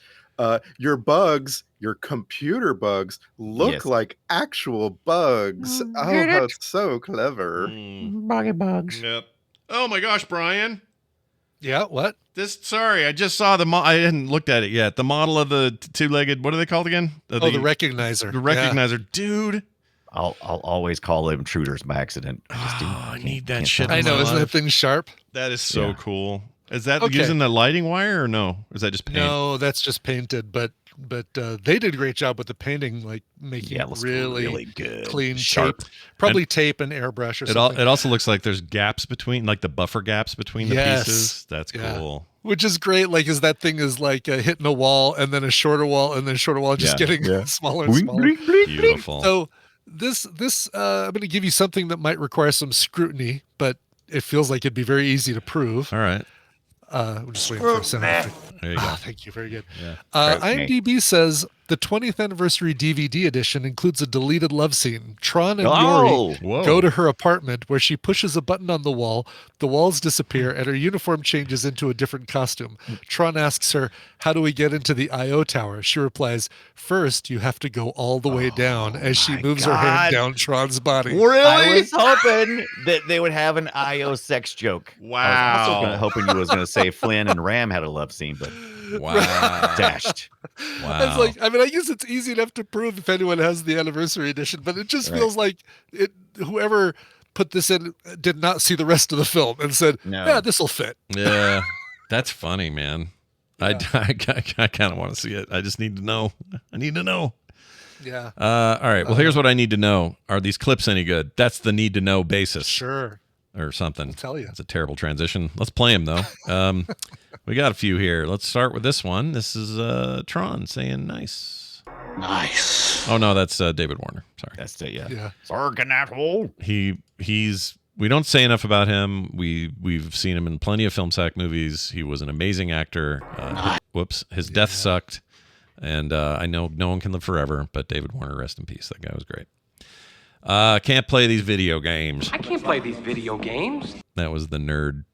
your computer bugs look like actual bugs. Oh, that's so clever. Buggy bugs. Yep. Oh my gosh, Brian. Yeah, what? Sorry, I just saw I hadn't looked at it yet. The model of the two-legged, what are they called again? The recognizer. The recognizer, dude. I'll always call them intruders by accident. I need that shit. I know, isn't that thing sharp? That is so cool. Is that using the lighting wire or no? Is that just paint? No, that's just painted. But they did a great job with the painting, like making it really good, clean sharp. tape, probably tape and airbrush or something. It also looks like there's gaps between, like the buffer gaps between the pieces. That's cool. Which is great. Like, that thing is like hitting a wall and then a shorter wall and then a shorter wall, just getting smaller and smaller. Beautiful. So this I'm going to give you something that might require some scrutiny, but it feels like it'd be very easy to prove. All right. I'm just waiting for a sound effect. There you go. Thank you. Very good. Yeah. IMDb says the 20th anniversary DVD edition includes a deleted love scene. Tron and Yori go to her apartment where she pushes a button on the wall. The walls disappear and her uniform changes into a different costume. Tron asks her, "How do we get into the I.O. tower?" She replies, "First, you have to go all the way down," as she moves her hand down Tron's body. Really? I was hoping that they would have an I.O. sex joke. Wow. I was also hoping you was going to say Flynn and Ram had a love scene, but dashed. Wow. It's like, I guess it's easy enough to prove if anyone has the anniversary edition, but it just feels like whoever put this in did not see the rest of the film and said, "Yeah, this will fit." Yeah, that's funny, man. Yeah. I kind of want to see it. I just need to know. I need to know. Yeah. All right. Well, here's what I need to know. Are these clips any good? That's the need to know basis. Sure. Or something. I'll tell you. It's a terrible transition. Let's play them, though. We got a few here. Let's start with this one. This is Tron saying nice. Nice. Oh, no, that's David Warner. Sorry. That's it, Yeah. Sarkin that hole. He's we don't say enough about him. We've seen him in plenty of Film Sack movies. He was an amazing actor. His death sucked, and I know no one can live forever, but David Warner, rest in peace. That guy was great. Can't play these video games. I can't play these video games. That was the nerd.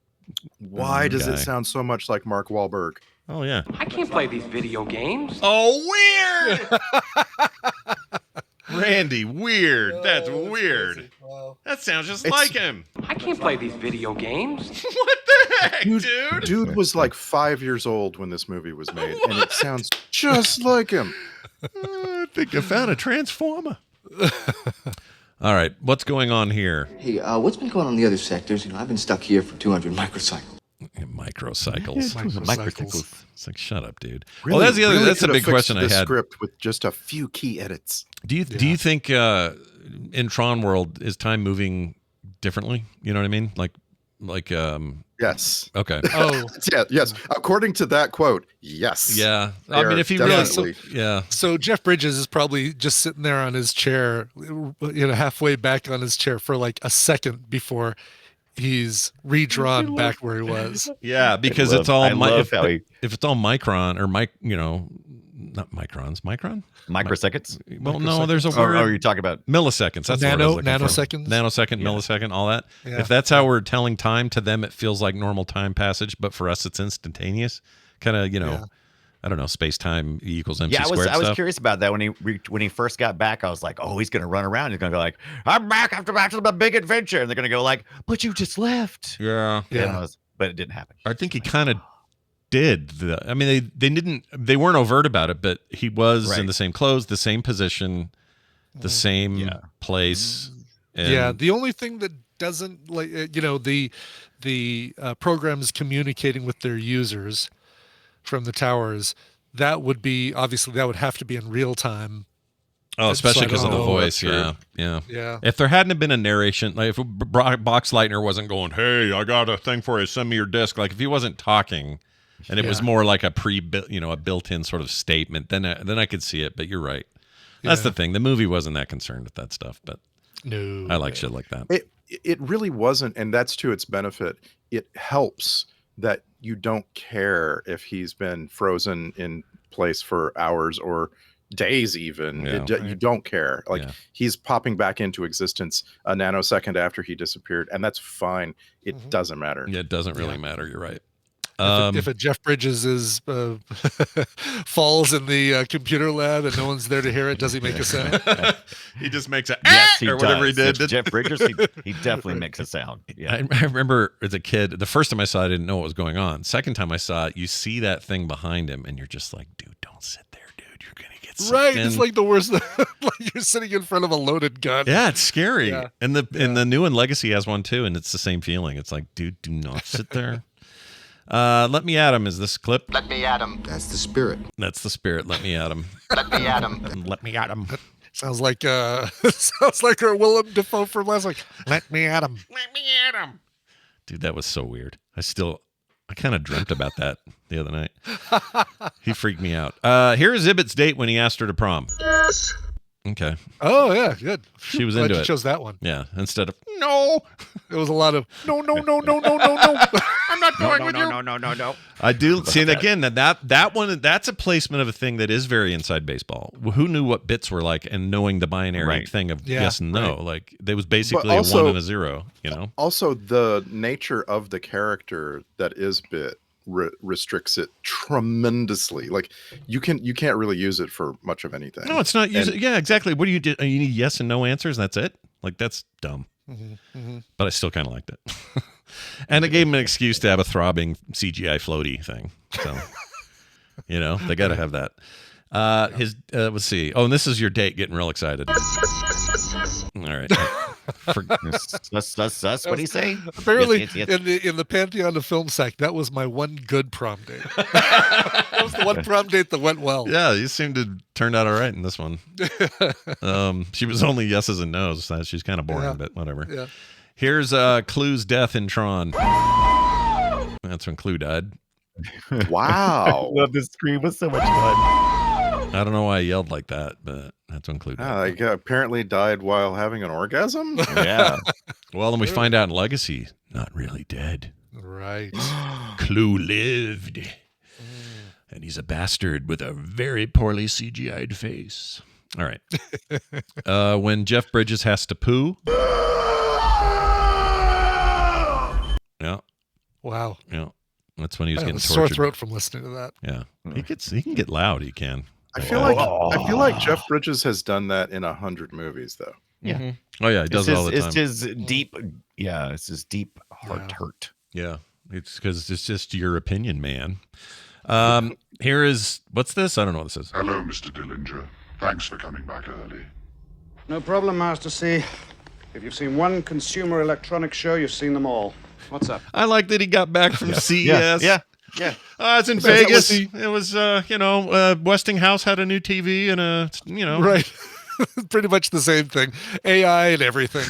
Why does guy. it sound so much like Mark Wahlberg? Oh yeah. I can't play these video games. Oh, weird. Randy, weird. That's weird. Wow. That sounds just like him. I can't play these video games. What the heck, dude? Dude was like 5 years old when this movie was made, and it sounds just like him. I think I found a transformer. All right, what's going on here? Hey, what's been going on in the other sectors? I've been stuck here for 200 microcycles. Microcycles. It's like, shut up, dude. Really, Well, that's the other. really That's a could big have fixed question I this had. Script with just a few key edits. Do you think in Tron World is time moving differently? You know what I mean? Like Yes. Okay. Oh, Yes. According to that quote, yes. Yeah. They I mean, are if he definitely- yeah. so Jeff Bridges is probably just sitting there on his chair, halfway back on his chair for like a second before he's redrawn back where he was. Yeah, because I it's all love how he if it's all micron or not microns, micron? microseconds. Well, no, there's a Or word. are you talking about? Milliseconds. That's the word I was looking for. Nanoseconds? Nanosecond, millisecond, all that. Yeah. If that's how we're telling time, to them it feels like normal time passage, but for us it's instantaneous. Kind of, I don't know, space time equals MC Yeah, squared I was stuff. curious about that when he first got back. I was like, oh, he's gonna run around. He's gonna go like, I'm back after a big adventure, and they're gonna go like, but you just left. Yeah. Yeah. But it didn't happen. I think he kind of did. I mean, they weren't overt about it, but he was in the same clothes, the same position, the same place. And Yeah, the only thing that doesn't the programs communicating with their users from the towers, that would have to be in real time. Oh, especially because of the Oh, voice. that's Yeah. Yeah. If there hadn't been a narration, like if Box Lightner wasn't going, "Hey, I got a thing for you. Send me your disc." Like if he wasn't talking, and it was more like a a built-in sort of statement, then I could see it. But you're right. That's the thing. The movie wasn't that concerned with that stuff, but No. I like shit like that. It really wasn't, and that's to its benefit. It helps that you don't care if he's been frozen in place for hours or days even. Yeah. You don't care. Like he's popping back into existence a nanosecond after he disappeared, and that's fine. It doesn't matter. Yeah, it doesn't really matter. You're right. If a Jeff Bridges is falls in the computer lab and no one's there to hear it, does he make a sound? He just makes a Yes, he or whatever he does. did. Jeff Bridges, he definitely makes a sound. Yeah. I remember as a kid, the first time I saw it, I didn't know what was going on. Second time I saw it, you see that thing behind him, and you're just like, dude, don't sit there, dude. You're gonna get sucked Right. in. It's like the worst. Like you're sitting in front of a loaded gun. Yeah, it's scary. Yeah. And the new one, Legacy, has one too, and it's the same feeling. It's like, dude, do not sit there. Let me at him is this clip. Let me at him. That's the spirit. That's the spirit. Let me at him. Let me at him. Let me at him. Sounds like sounds like our Willem Dafoe from last week. Let me at him. Let me at him. Dude, that was so weird. I kind of dreamt about that the other night. He freaked me out. Here's Ibbott's date when he asked her to prom. Yes. Okay. Oh yeah, good. She was Glad into you it. chose that one. Yeah. Instead of no. There was a lot of no. I'm not going with you. No. I do see, and again, that one, that's a placement of a thing that is very inside baseball. Who knew what bits were like, and knowing the binary thing of yes and no, like there was basically a 1 and a 0. Also, the nature of the character that is bit restricts it tremendously. Like you can't really use it for much of anything. No, it's not using. Yeah, exactly. What do you do? You need yes and no answers, and that's it. Like that's dumb. But I still kind of liked it. And it gave him an excuse to have a throbbing CGI floaty thing. So, they got to have that. Let's see. Oh, and this is your date getting real excited. All right. Sus. What do you say? Apparently, Yes. in the pantheon of film sack, that was my one good prom date. That was the one prom date that went well. Yeah, you seem to turn out all right in this one. She was only yeses and nos. So she's kind of boring, but whatever. Yeah. Here's Clue's death in Tron. That's when Clue died. Wow. I love this scream. It was so much fun. I don't know why I yelled like that, but I have to include that. Apparently died while having an orgasm. Yeah. Well, then we find out in Legacy, not really dead. Right. Clue lived. And he's a bastard with a very poorly CGI'd face. All right. When Jeff Bridges has to poo. Yeah. Wow. Yeah. That's when he was I have getting a tortured. sore throat from listening to that. Yeah. He can get loud. He can. I feel like Jeff Bridges has done that in 100 movies, though. Yeah. Mm-hmm. Oh yeah, he does it all the time. It's his deep. Yeah, it's his deep heart hurt. Yeah, it's because it's just your opinion, man. Here is what's this? I don't know what this is. Hello, Mr. Dillinger. Thanks for coming back early. No problem, Master C. If you've seen one consumer electronics show, you've seen them all. What's up? I like that he got back from CES. Yeah. It's in Vegas. It was, Westinghouse had a new TV and Right. Pretty much the same thing. AI and everything.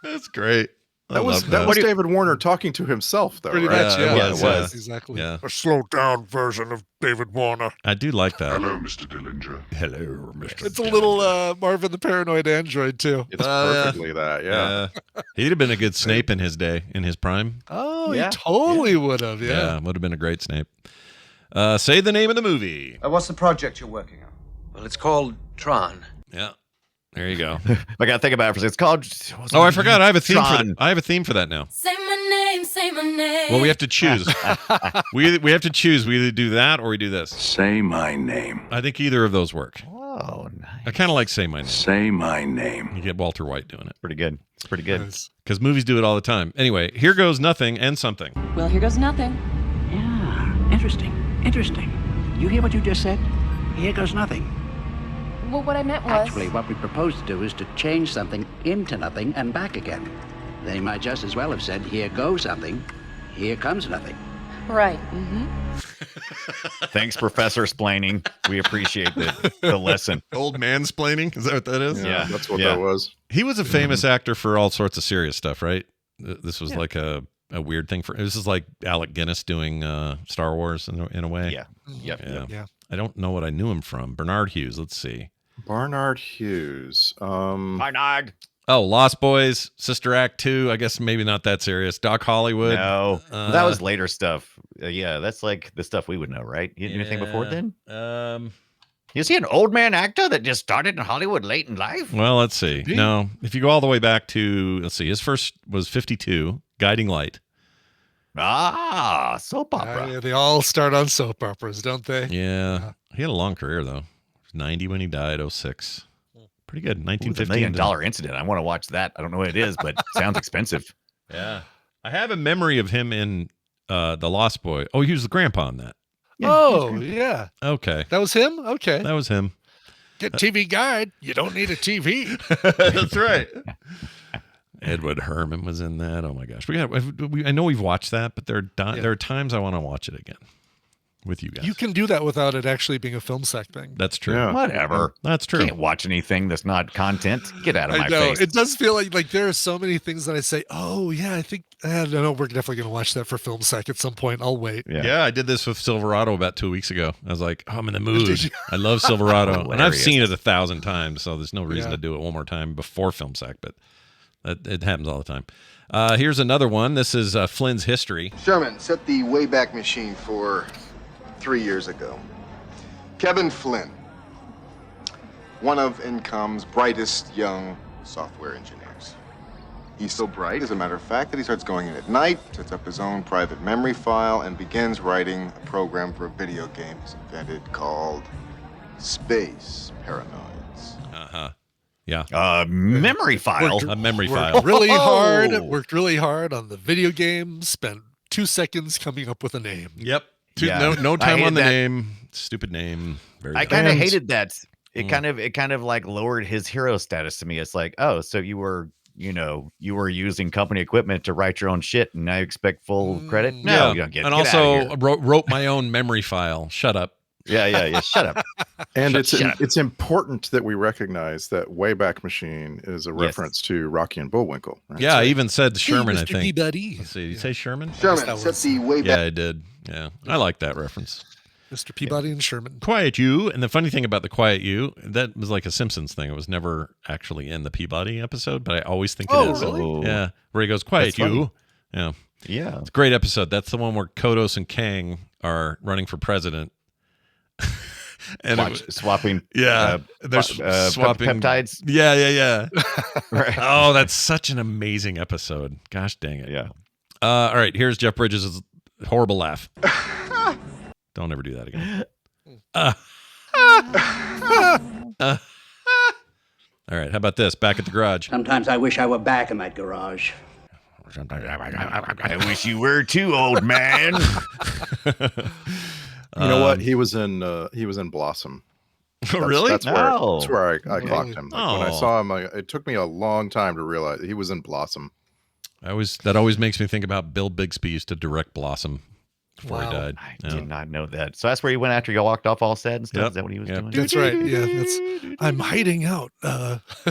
That's great. That was David Warner talking to himself, though. Pretty right? much, Yeah, yeah. it was. Exactly. Yeah. A slowed down version of David Warner. I do like that. Hello, Mr. Dillinger. Hello, Mr. It's a little Marvin the Paranoid Android, too. It's perfectly that, yeah. He'd have been a good Snape in his day, in his prime. Oh, he totally would have, yeah. Would have been a great Snape. Say the name of the movie. What's the project you're working on? Well, it's called TRON. Yeah. There you go. I got to think about it for a second. It's called. I forgot. I have a theme Tron. I have a theme for that now. Say my name, say my name. Well, we have to choose. we have to choose. We either do that or we do this. Say my name. I think either of those work. Oh, nice. I kind of like Say My Name. Say my name. You get Walter White doing it. Pretty good. It's pretty good. Because movies do it all the time. Anyway, here goes nothing and something. Well, here goes nothing. Yeah, interesting. You hear what you just said? Here goes nothing. Well, what I meant was... Actually, what we propose to do is to change something into nothing and back again. They might just as well have said, here goes something, here comes nothing. Right. Thanks, Professor Splaining. We appreciate the lesson. Old mansplaining? Is that what that is? Yeah. That's what that was. He was a famous actor for all sorts of serious stuff, right? This was like a weird thing for... This is like Alec Guinness doing Star Wars in a way. Yeah. Yeah. I don't know what I knew him from. Bernard Hughes. Let's see. Barnard Hughes. Barnard. Oh, Lost Boys, Sister Act 2. I guess maybe not that serious. Doc Hollywood. No, that was later stuff. Yeah, that's like the stuff we would know, right? You did anything before then? Is he an old man actor that just started in Hollywood late in life? Well, let's see. No, if you go all the way back to, let's see, his first was 52, Guiding Light. Ah, soap opera. Yeah, they all start on soap operas, don't they? Yeah. He had a long career, though. He was 90 when he died, 06. Pretty good. Ooh, 1950. $1 million incident. I want to watch that. I don't know what it is, but it sounds expensive. Yeah. I have a memory of him in The Lost Boy. Oh, he was the grandpa in that. Yeah. Okay. That was him? Okay. That was him. Get TV Guide. You don't need a TV. That's right. Edward Herman was in that. Oh my gosh. I know we've watched that, but there are times I want to watch it again with you guys. You can do that without it actually being a film sack thing. That's true. Yeah. Whatever. That's true. Can't watch anything that's not content. Get out of my I know. face. It does feel like there are so many things that I say, oh, yeah, I think, I don't know, we're definitely going to watch that for film sack at some point. I'll wait. Yeah, I did this with Silverado about 2 weeks ago. I was like, oh, I'm in the mood. I love Silverado. And I've seen it 1,000 times, so there's no reason to do it one more time before film sack, but it happens all the time. Here's another one. This is Flynn's History. Sherman, set the Wayback Machine for 3 years ago. Kevin Flynn, one of Incom's brightest young software engineers. He's so bright, as a matter of fact, that he starts going in at night, sets up his own private memory file, and begins writing a program for a video game he's invented called Space Paranoids. Uh-huh. Yeah. Memory file. A memory file. Worked really hard on the video game, spent 2 seconds coming up with a name. Yep. Yeah. No time on the that. name. Stupid name. Very I dumb. kind of hated that. It kind of like lowered his hero status to me. It's like, oh, so you were using company equipment to write your own shit, and now you expect full credit? No, you don't get it. And Get outta also here. wrote my own memory file. Shut up. Yeah. Shut up. And Shut up. it's important that we recognize that Wayback Machine is a reference to Rocky and Bullwinkle. Right? Yeah, I even said Sherman, I Mr. think. Peabody. Let's see. Did you say Sherman? Sherman, set the Wayback... Yeah, I did. Yeah. I like that reference. Mr. Peabody and Sherman. Quiet You. And the funny thing about the Quiet You, that was like a Simpsons thing. It was never actually in the Peabody episode, but I always think it is. Really? Yeah. Where he goes, Quiet You. Yeah. Yeah. It's a great episode. That's the one where Kodos and Kang are running for president. And swapping. Yeah. They're swapping peptides. Yeah. Right. Oh, that's such an amazing episode. Gosh dang it. Yeah. All right. Here's Jeff Bridges' horrible laugh. Don't ever do that again. All right. How about this? Back at the garage. Sometimes I wish I were back in that garage. I wish you were too, old man. You know what? He was in Blossom. Really? That's where I clocked him. Like, when I saw him, it took me a long time to realize he was in Blossom. That always makes me think about Bill Bixby used to direct Blossom before he died. I did not know that. So that's where he went after you walked off all sad and stuff. Is that what he was doing? That's right. Yeah, I'm hiding out,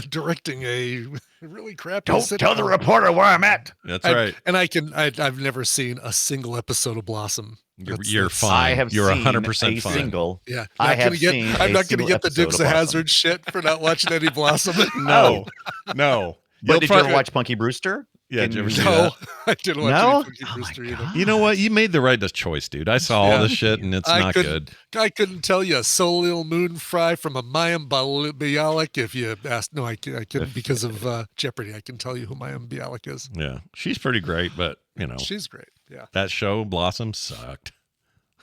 directing a really crappy. Don't tell the reporter where I'm at. That's right. And I've never seen a single episode of Blossom. You're fine. You're 100% fine. Single. Yeah. I'm not going to get the Dukes of Hazzard shit for not watching any Blossom. No. But did you ever watch Punky Brewster? Yeah, did you ever see No, that? I didn't watch any Punky Brewster either. You know what? You made the right choice, dude. I saw all this shit, and it's not good. I couldn't tell you a Solil Moon Fry from a Mayim Bialik if you asked. No, I couldn't because of Jeopardy. I can tell you who Mayim Bialik is. Yeah, she's pretty great, but she's great. Yeah, that show Blossom sucked.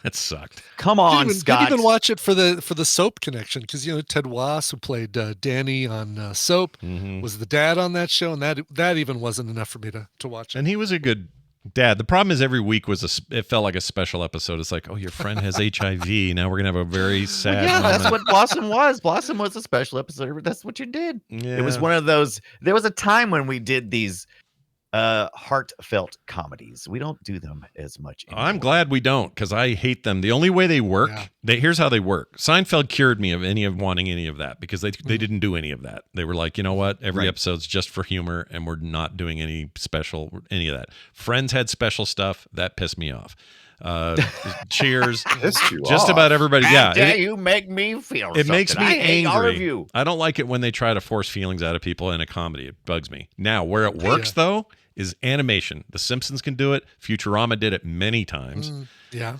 It sucked. Come on, Scott. Didn't even watch it for the Soap connection because Ted Wass, who played Danny on Soap, was the dad on that show, and that even wasn't enough for me to watch it. And he was a good dad. The problem is every week it felt like a special episode. It's like, oh, your friend has HIV. Now we're gonna have a very sad. Yeah, moment. that's what Blossom was. Blossom was a special episode. That's what you did. Yeah. It was one of those. There was a time when we did these heartfelt comedies. We don't do them as much anymore. I'm glad we don't, because I hate them. The only way they work, here's how they work. Seinfeld cured me of wanting any of that, because they didn't do any of that. They were like, you know what? Every episode's just for humor, and we're not doing any of that. Friends had special stuff. That pissed me off. Cheers. Just about everybody. You make me feel it makes me angry. All of you. I don't like it when they try to force feelings out of people in a comedy. It bugs me. Now, where it works though is animation. The Simpsons can do it. Futurama did it many times.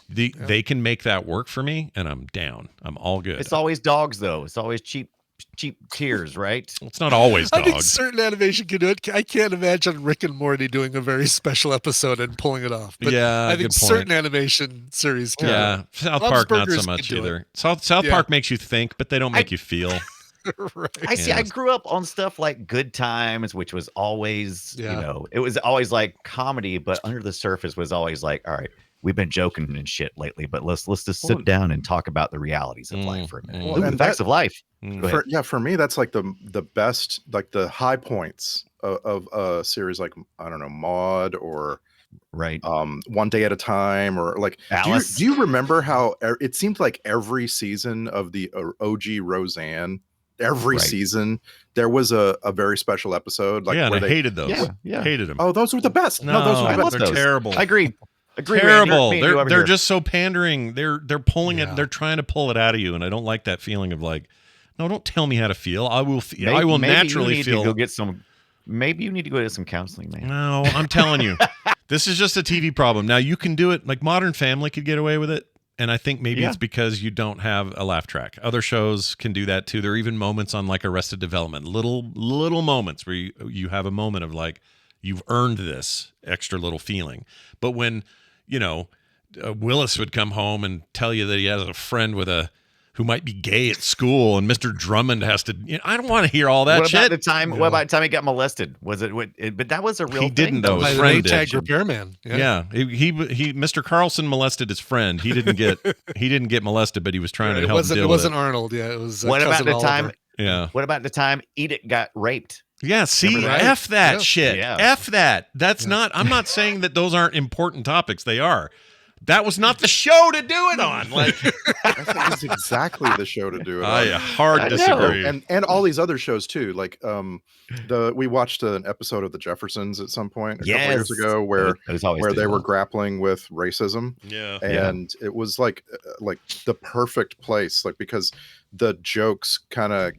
They can make that work for me, and I'm down. I'm all good. It's always dogs though. It's always cheap tears, right? It's not always dogs. I think certain animation can do it. I can't imagine Rick and Morty doing a very special episode and pulling it off. But I think certain animation series can. Yeah, South Park not so much either. South Park makes you think, but they don't make you feel. Right. I see. I grew up on stuff like Good Times, which was always, it was always like comedy, but under the surface was always like, all right, we've been joking and shit lately, but let's just sit down and talk about the realities of life for a minute. The facts of life. For me, that's like the best, like the high points of a series like, I don't know, Maude or One Day at a Time, or like Alice. Do you remember how it seemed like every season of the OG Roseanne, every season there was a very special episode, like and I hated those. Hated them. Oh, those were the best. No, those were the best. They're terrible. I agree. Terrible. They're just so pandering. They're pulling it. They're trying to pull it out of you, and I don't like that feeling of like, no, don't tell me how to feel. I will naturally feel. Maybe you need to go get some counseling, man. No, I'm telling you, this is just a TV problem. Now you can do it. Like Modern Family could get away with it. And I think maybe it's because you don't have a laugh track. Other shows can do that too. There are even moments on like Arrested Development, little moments where you have a moment of like, you've earned this extra little feeling. But when, Willis would come home and tell you that he has a friend who might be gay at school, and Mr. Drummond has to. I don't want to hear all that shit. What about the time he got molested? Was it? But that was a real. He didn't though. His friend did. Repairman. Yeah. He. Mr. Carlson molested his friend. He didn't get molested, but he was trying to help deal with it. It wasn't Arnold. Yeah, it was. What about the Oliver. time? Yeah. What about the time Edith got raped? Yeah, see, F that shit. Yeah. F that. That's not. I'm not saying that those aren't important topics. They are. That was not the show to do it on. Like, That was exactly the show to do it on. I hard disagree. And all these other shows too. Like we watched an episode of The Jeffersons at some point a couple years ago where they were grappling with racism. Yeah. And it was like the perfect place, like, because the jokes kind of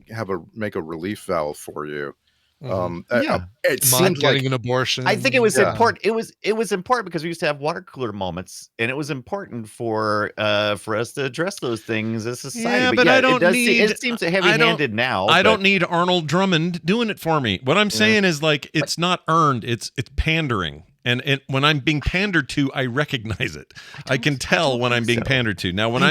make a relief valve for you. It seemed like an abortion. I think it was important. It was important because we used to have water cooler moments, and it was important for us to address those things as society. Yeah, but I don't need. It seems heavy-handed now. I don't need Arnold Drummond doing it for me. What I'm saying is, like, it's not earned. It's pandering. And when I'm being pandered to, I recognize it. I can tell when I'm being pandered to. Now, when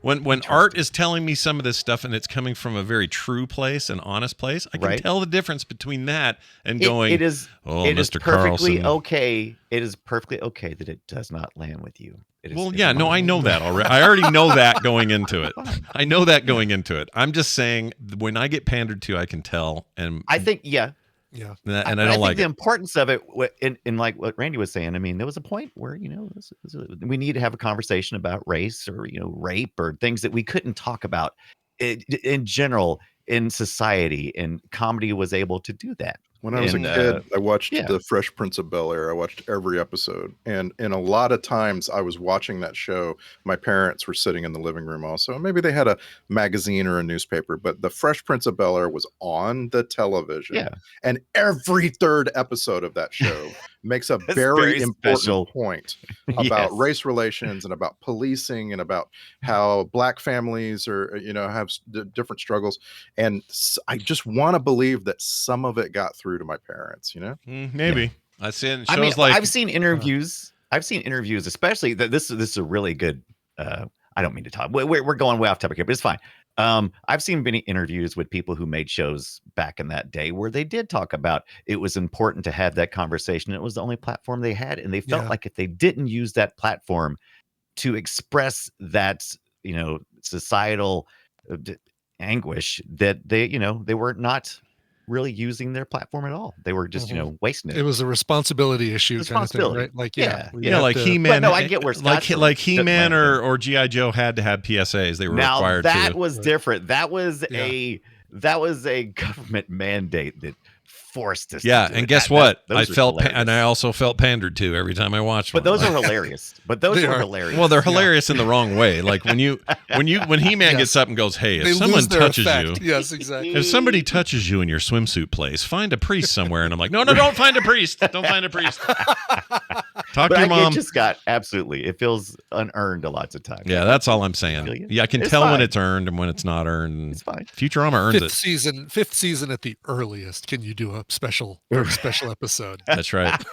when art is telling me some of this stuff and it's coming from a very true place, an honest place, I can tell the difference between that and going, it is Mr. perfectly Carlson. okay. It is perfectly okay that it does not land with you. I know that already. I already know that going into it. I know that going into it. I'm just saying, when I get pandered to, I can tell. And I think, and I don't like the importance of it in like what Randy was saying. I mean, there was a point where, we need to have a conversation about race or, rape or things that we couldn't talk about in general in society, and comedy was able to do that. When I was a kid, I watched The Fresh Prince of Bel-Air. I watched every episode. And a lot of times I was watching that show, my parents were sitting in the living room also. Maybe they had a magazine or a newspaper, but The Fresh Prince of Bel-Air was on the television. Yeah. And every third episode of that show makes a very important point about race relations and about policing and about how black families are, have different struggles. And I just want to believe that some of it got through to my parents, maybe. I've seen interviews. I've seen interviews, especially that this is a really good. I don't mean to talk. We're going way off topic here, but it's fine. I've seen many interviews with people who made shows back in that day where they did talk about it was important to have that conversation. It was the only platform they had, and they felt like if they didn't use that platform to express that, societal anguish, that they were not really using their platform at all. They were just, wasting it. It was a responsibility issue kind of thing, right? Like, like He-Man. No, I get where Scott's like He-Man or G.I. Joe had to have PSAs. They were required to. That was different. That was a government mandate that forced us. Yeah, to do and it. guess what? Those I are felt, hilarious. and I also felt pandered to every time I watched But one. those are hilarious. They are hilarious. Well, they're hilarious in the wrong way. Like when He-Man gets up and goes, "Hey, if someone touches you, yes, exactly. If somebody touches you in your swimsuit place, find a priest somewhere." And I'm like, no, don't find a priest. Don't find a priest. Talk to your mom. It just got absolutely. It feels unearned a lot of times. Yeah, that's all I'm saying. Yeah, I can tell when it's earned and when it's not earned. It's fine. Futurama earns it. Fifth season at the earliest. Can you do a special episode? That's right.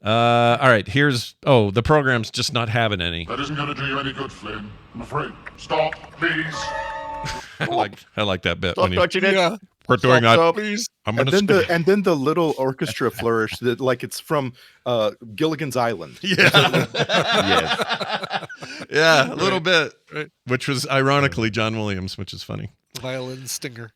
All right. Here's the program's just not having any. That isn't going to do you any good, Flynn. I'm afraid. Stop, please. I like that bit. Stop touching it. Yeah. We're doing that. Please. I'm And gonna then the little orchestra flourish that like it's from Gilligan's Island. Yeah. Yes. Yeah, a little bit. Right. Which was ironically John Williams, which is funny. Violin stinger.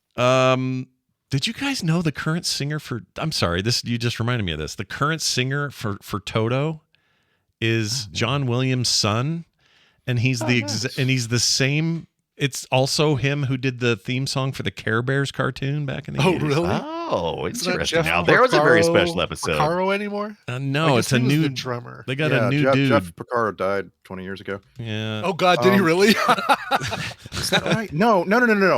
Did you guys know the current singer for? I'm sorry, you just reminded me of this. The current singer for Toto is John Williams' son, and he's he's the same. It's also him who did the theme song for the Care Bears cartoon back in the 80s. Really? Oh, Isn't that interesting. Jeff Now there was a very Porcaro- special episode. Porcaro anymore? No, it's a new the drummer. They got a new Jeff, dude. Jeff Porcaro died 20 years ago. Yeah. Oh God, did he really? Is that right? No.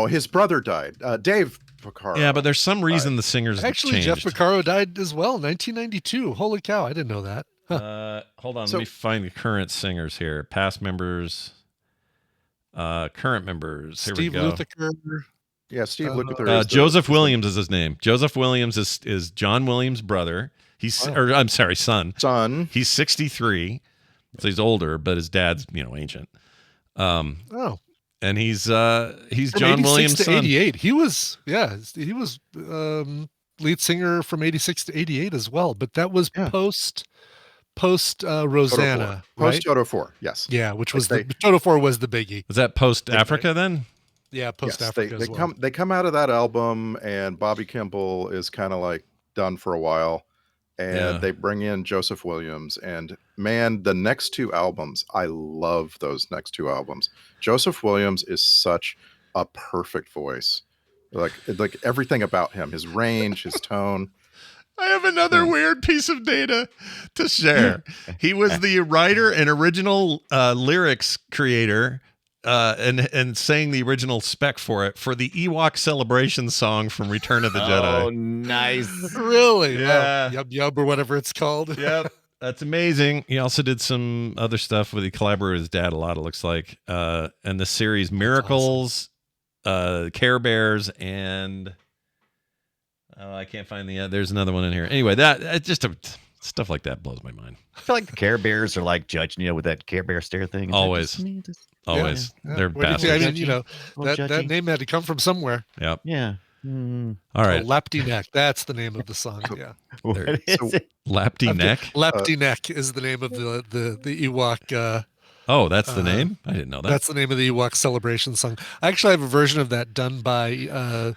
His brother died. Dave Porcaro. Yeah, but there's some reason the singers Actually, changed. Jeff Porcaro died as well, 1992. Holy cow, I didn't know that. Huh. Hold on, let me find the current singers here. Past members, current members. Here Steve we go. Lukather. Yeah, Steve Lukather. Joseph Williams is his name. Joseph Williams is John Williams' brother. Son. Son. He's 63, so he's older, but his dad's ancient. And he's John Williams' to son. 88. He was lead singer from 86 to 88 as well, but that was post Rosanna, right? Post Toto 4, yes. Yeah, which was Toto 4 was the biggie. Was that post Africa then? Yeah, post Africa as well. They come out of that album, and Bobby Kimball is kind of like done for a while, and they bring in Joseph Williams. And man, the next two albums, I love those next two albums. Joseph Williams is such a perfect voice. Like everything about him, his range, his tone. I have another weird piece of data to share. He was the writer and original lyrics creator and sang the original spec for it for the Ewok celebration song from Return of the Jedi. Oh, nice. Really? Yeah. Yub Yub or whatever it's called. Yep. That's amazing. He also did some other stuff with, he collaborated with his dad a lot, it looks like. And the series Miracles, Care Bears, and I can't find there's another one in here. Anyway, that just stuff like that blows my mind. I feel like the Care Bears are like judging you with that Care Bear stare thing. Always. Always. Yeah. They're bastards. I mean, that name had to come from somewhere. Yep. Yeah. All right. Lapty Neck. That's the name of the song. Yeah. What is it? Lapty Neck? Lapty Neck is the name of the Ewok. Oh, that's the name? I didn't know that. That's the name of the Ewok celebration song. I actually have a version of that done by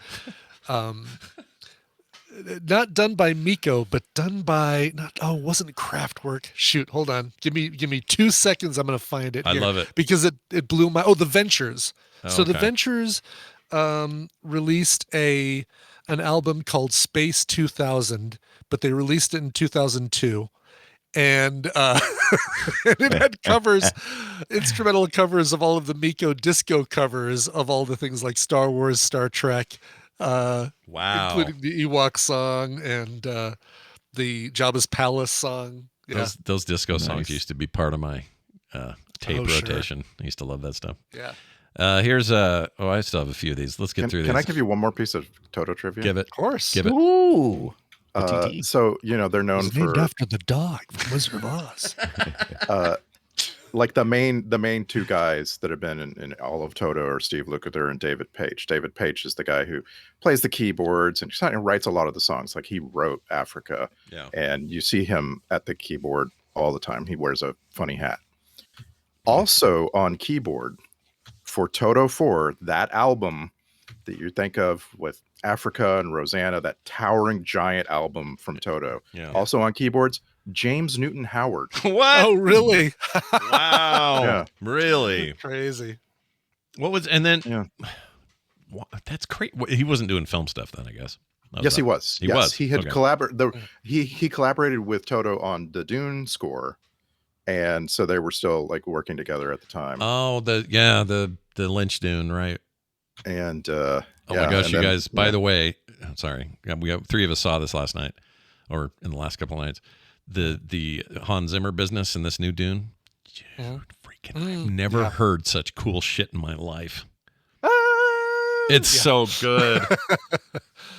not done by Miko, but done by it wasn't Kraftwerk. Shoot, hold on. Give me 2 seconds. I'm gonna find it. I love it. Because it blew my the Ventures. So the okay. Ventures released an album called Space 2000, but they released it in 2002. And it had covers, instrumental covers of all of the Miko disco covers of all the things like Star Wars, Star Trek, wow, including the Ewok song and the Jabba's Palace song. Yeah. Those disco songs used to be part of my tape rotation. Sure. I used to love that stuff. Yeah. Here's I still have a few of these. Let's get through these. Can I give you one more piece of Toto trivia? Give it. Of course. Give it. Ooh. So they're known for named after the dog from Wizard of Oz. Like the main two guys that have been in all of Toto are Steve Lukather and David Page. David Page is the guy who plays the keyboards and writes a lot of the songs. Like he wrote Africa, and you see him at the keyboard all the time. He wears a funny hat. Also on keyboard for Toto 4, that album that you think of with Africa and Rosanna, that towering giant album from Toto. Yeah. Also on keyboards, James Newton Howard. What? Oh, really? Wow. Yeah. Really? Crazy. What was, and then, that's great. He wasn't doing film stuff then, I guess. Yes, he was. He was. He had Okay. collaborated. He collaborated with Toto on the Dune score, and so they were still like working together at the time. Oh, the Lynch Dune, right? And oh my gosh, you guys! By the way, I'm sorry, we got 3 of us saw this last night, or in the last couple of nights. The Hans Zimmer business in this new Dune. Dude, freaking! I've never heard such cool shit in my life. It's so good.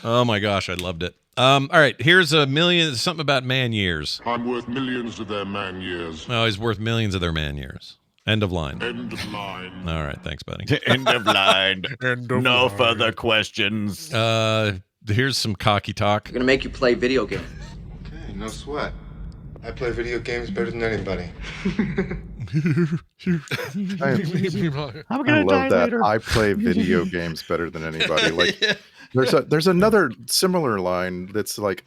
Oh my gosh, I loved it. All right, here's something about man years. I'm worth millions of their man years. Oh, he's worth millions of their man years. End of line. End of line. All right, thanks, buddy. End of line. No further questions. Here's some cocky talk. I'm gonna make you play video games. Okay, no sweat. I play video games better than anybody. I love that. Later. I play video games better than anybody. Like there's another similar line that's like,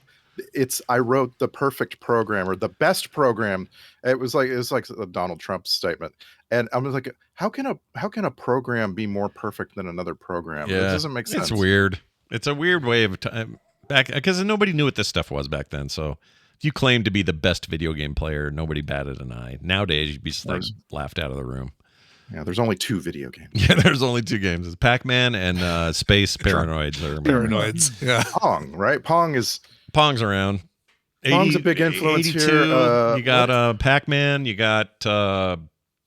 I wrote the perfect program or the best program. It was like a Donald Trump statement, and I was like, how can a program be more perfect than another program? Yeah, it doesn't make sense. It's weird. It's a weird way of time back, because nobody knew what this stuff was back then. So if you claimed to be the best video game player, nobody batted an eye. Nowadays, you'd be laughed out of the room. Yeah, there's only 2 video games. Yeah, there's only 2 games. It's Pac-Man and Space Paranoids. Paranoids. Yeah. Pong, right? Pong's around. Pong's a big influence here. You got Pac-Man. You got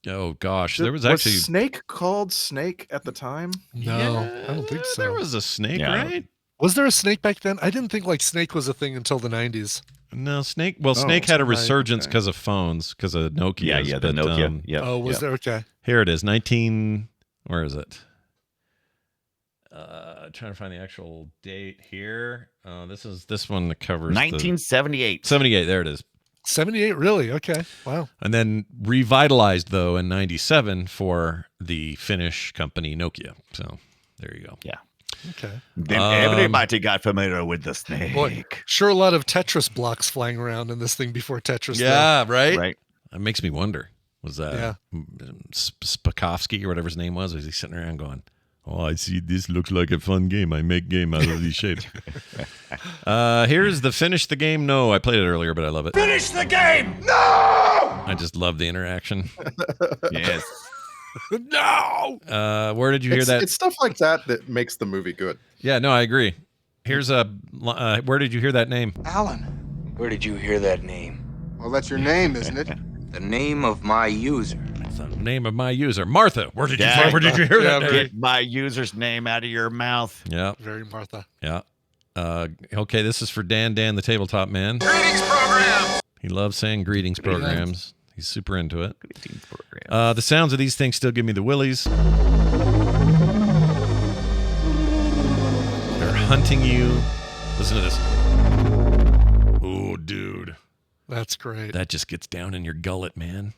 oh gosh, there was actually Snake called Snake at the time. No, I don't think so. There was a snake, right? Was there a snake back then? I didn't think like Snake was a thing until the 90s. No, Snake. Well, Snake had a resurgence because of phones, because of Nokia. Yeah, the Nokia. Oh, was there? Okay. Here it is. Where is it? Trying to find the actual date here. This one that covers 1978. 78. There it is. 78, really? Okay. Wow. And then revitalized though in 97 for the Finnish company Nokia. So there you go. Yeah. Okay. Then everybody got familiar with the snake. Boy, sure a lot of Tetris blocks flying around in this thing before Tetris. Yeah, though. right? Right. That makes me wonder. Was that Spakovsky or whatever his name was? Was he sitting around going, "Oh, I see. This looks like a fun game. I make game out of these shapes." Here's the finish the game. No, I played it earlier, but I love it. Finish the game! No! I just love the interaction. Yes. No! Where did you hear that? It's stuff like that that makes the movie good. Yeah, no, I agree. Here's a. Where did you hear that name? Alan, where did you hear that name? Well, that's your name, isn't it? The name of my user. That's the name of my user, Martha. Where did you hear that name? Get my user's name out of your mouth. Yeah. Very Martha. Yeah. Okay, this is for Dan, the tabletop man. Greetings programs! He loves saying greetings programs. He's super into it. Greetings program. The sounds of these things still give me the willies. They're hunting you. Listen to this. Oh, dude. That's great. That just gets down in your gullet, man.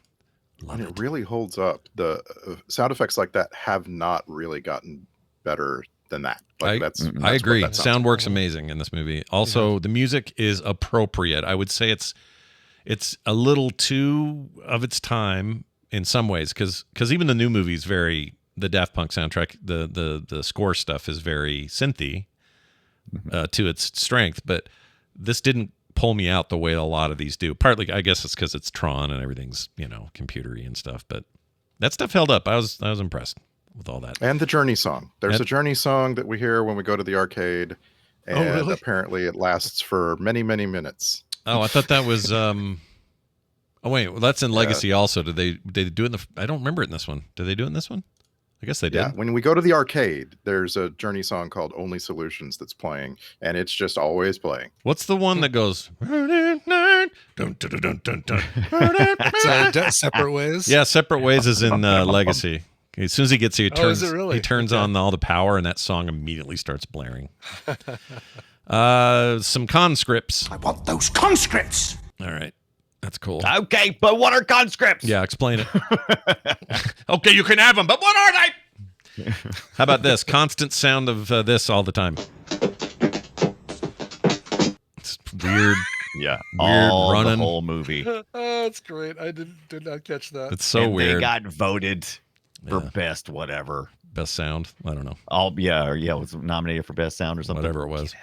Love And it. it really holds up. The sound effects like that have not really gotten better than that. Like I that's agree. what that Sound works amazing in this movie. Also, the music is appropriate. I would say it's a little too of its time in some ways, because even the new movie's the Daft Punk soundtrack, the score stuff is very synthy to its strength, but this didn't pull me out the way a lot of these do. Partly, I guess it's because it's Tron and everything's computery and stuff, but that stuff held up. I was impressed with all that. And the Journey song. There's a Journey song that we hear when we go to the arcade, and really? apparently it lasts for many, many minutes. Oh, I thought that was. Oh wait, well, that's in Legacy also. Did they do it in the? I don't remember it in this one. Did they do it in this one? I guess they did. Yeah, when we go to the arcade, there's a Journey song called "Only Solutions" that's playing, and it's just always playing. What's the one that goes? Separate Ways. Yeah, Separate Ways is in Legacy. As soon as he gets here, he turns on all the power, and that song immediately starts blaring. Some conscripts. I want those conscripts! All right. That's cool. Okay, but what are conscripts? Yeah, explain it. Okay, you can have them, but what are they? How about this? Constant sound of this all the time. It's weird. Yeah, weird all running. the whole movie. That's great. I did not catch that. It's so And weird. They got voted for best whatever. Best sound. I don't know. It was nominated for best sound or something. Whatever it was.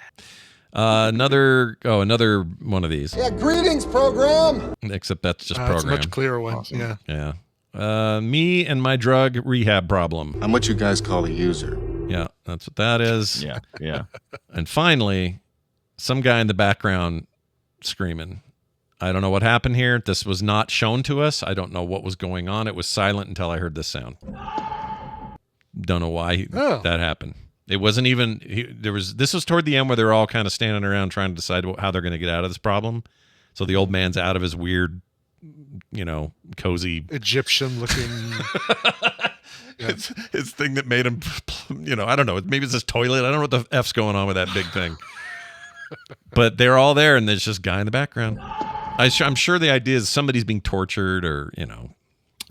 Another one of these. Yeah, greetings, program. Except that's just It's a program. much clearer one. Awesome. Yeah. Yeah. Me and my drug rehab problem. I'm what you guys call a user. Yeah, that's what that is. Yeah. And finally, some guy in the background screaming. I don't know what happened here. This was not shown to us. I don't know what was going on. It was silent until I heard this sound. Don't know why that happened. It wasn't even this was toward the end where they're all kind of standing around trying to decide how they're going to get out of this problem. So the old man's out of his weird, cozy Egyptian looking. His thing that made him, I don't know. Maybe it's his toilet. I don't know what the F's going on with that big thing. But they're all there, and there's just a guy in the background. I'm sure the idea is somebody's being tortured, or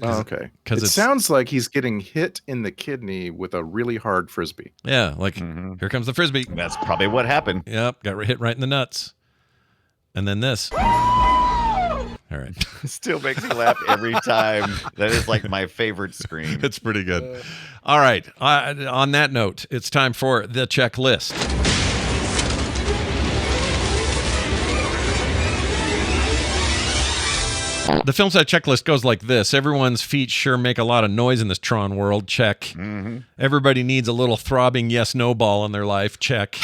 Oh, okay. 'Cause It sounds like he's getting hit in the kidney with a really hard frisbee. Yeah, like here comes the frisbee. That's probably what happened. Yep, got hit right in the nuts, and then this. All right, Still makes me laugh every time. That is like my favorite scream. it's pretty good. All right, on that note, it's time for the checklist. The film set checklist goes like this. Everyone's feet sure make a lot of noise in this Tron world. Check. Mm-hmm. Everybody needs a little throbbing yes-no ball in their life. Check.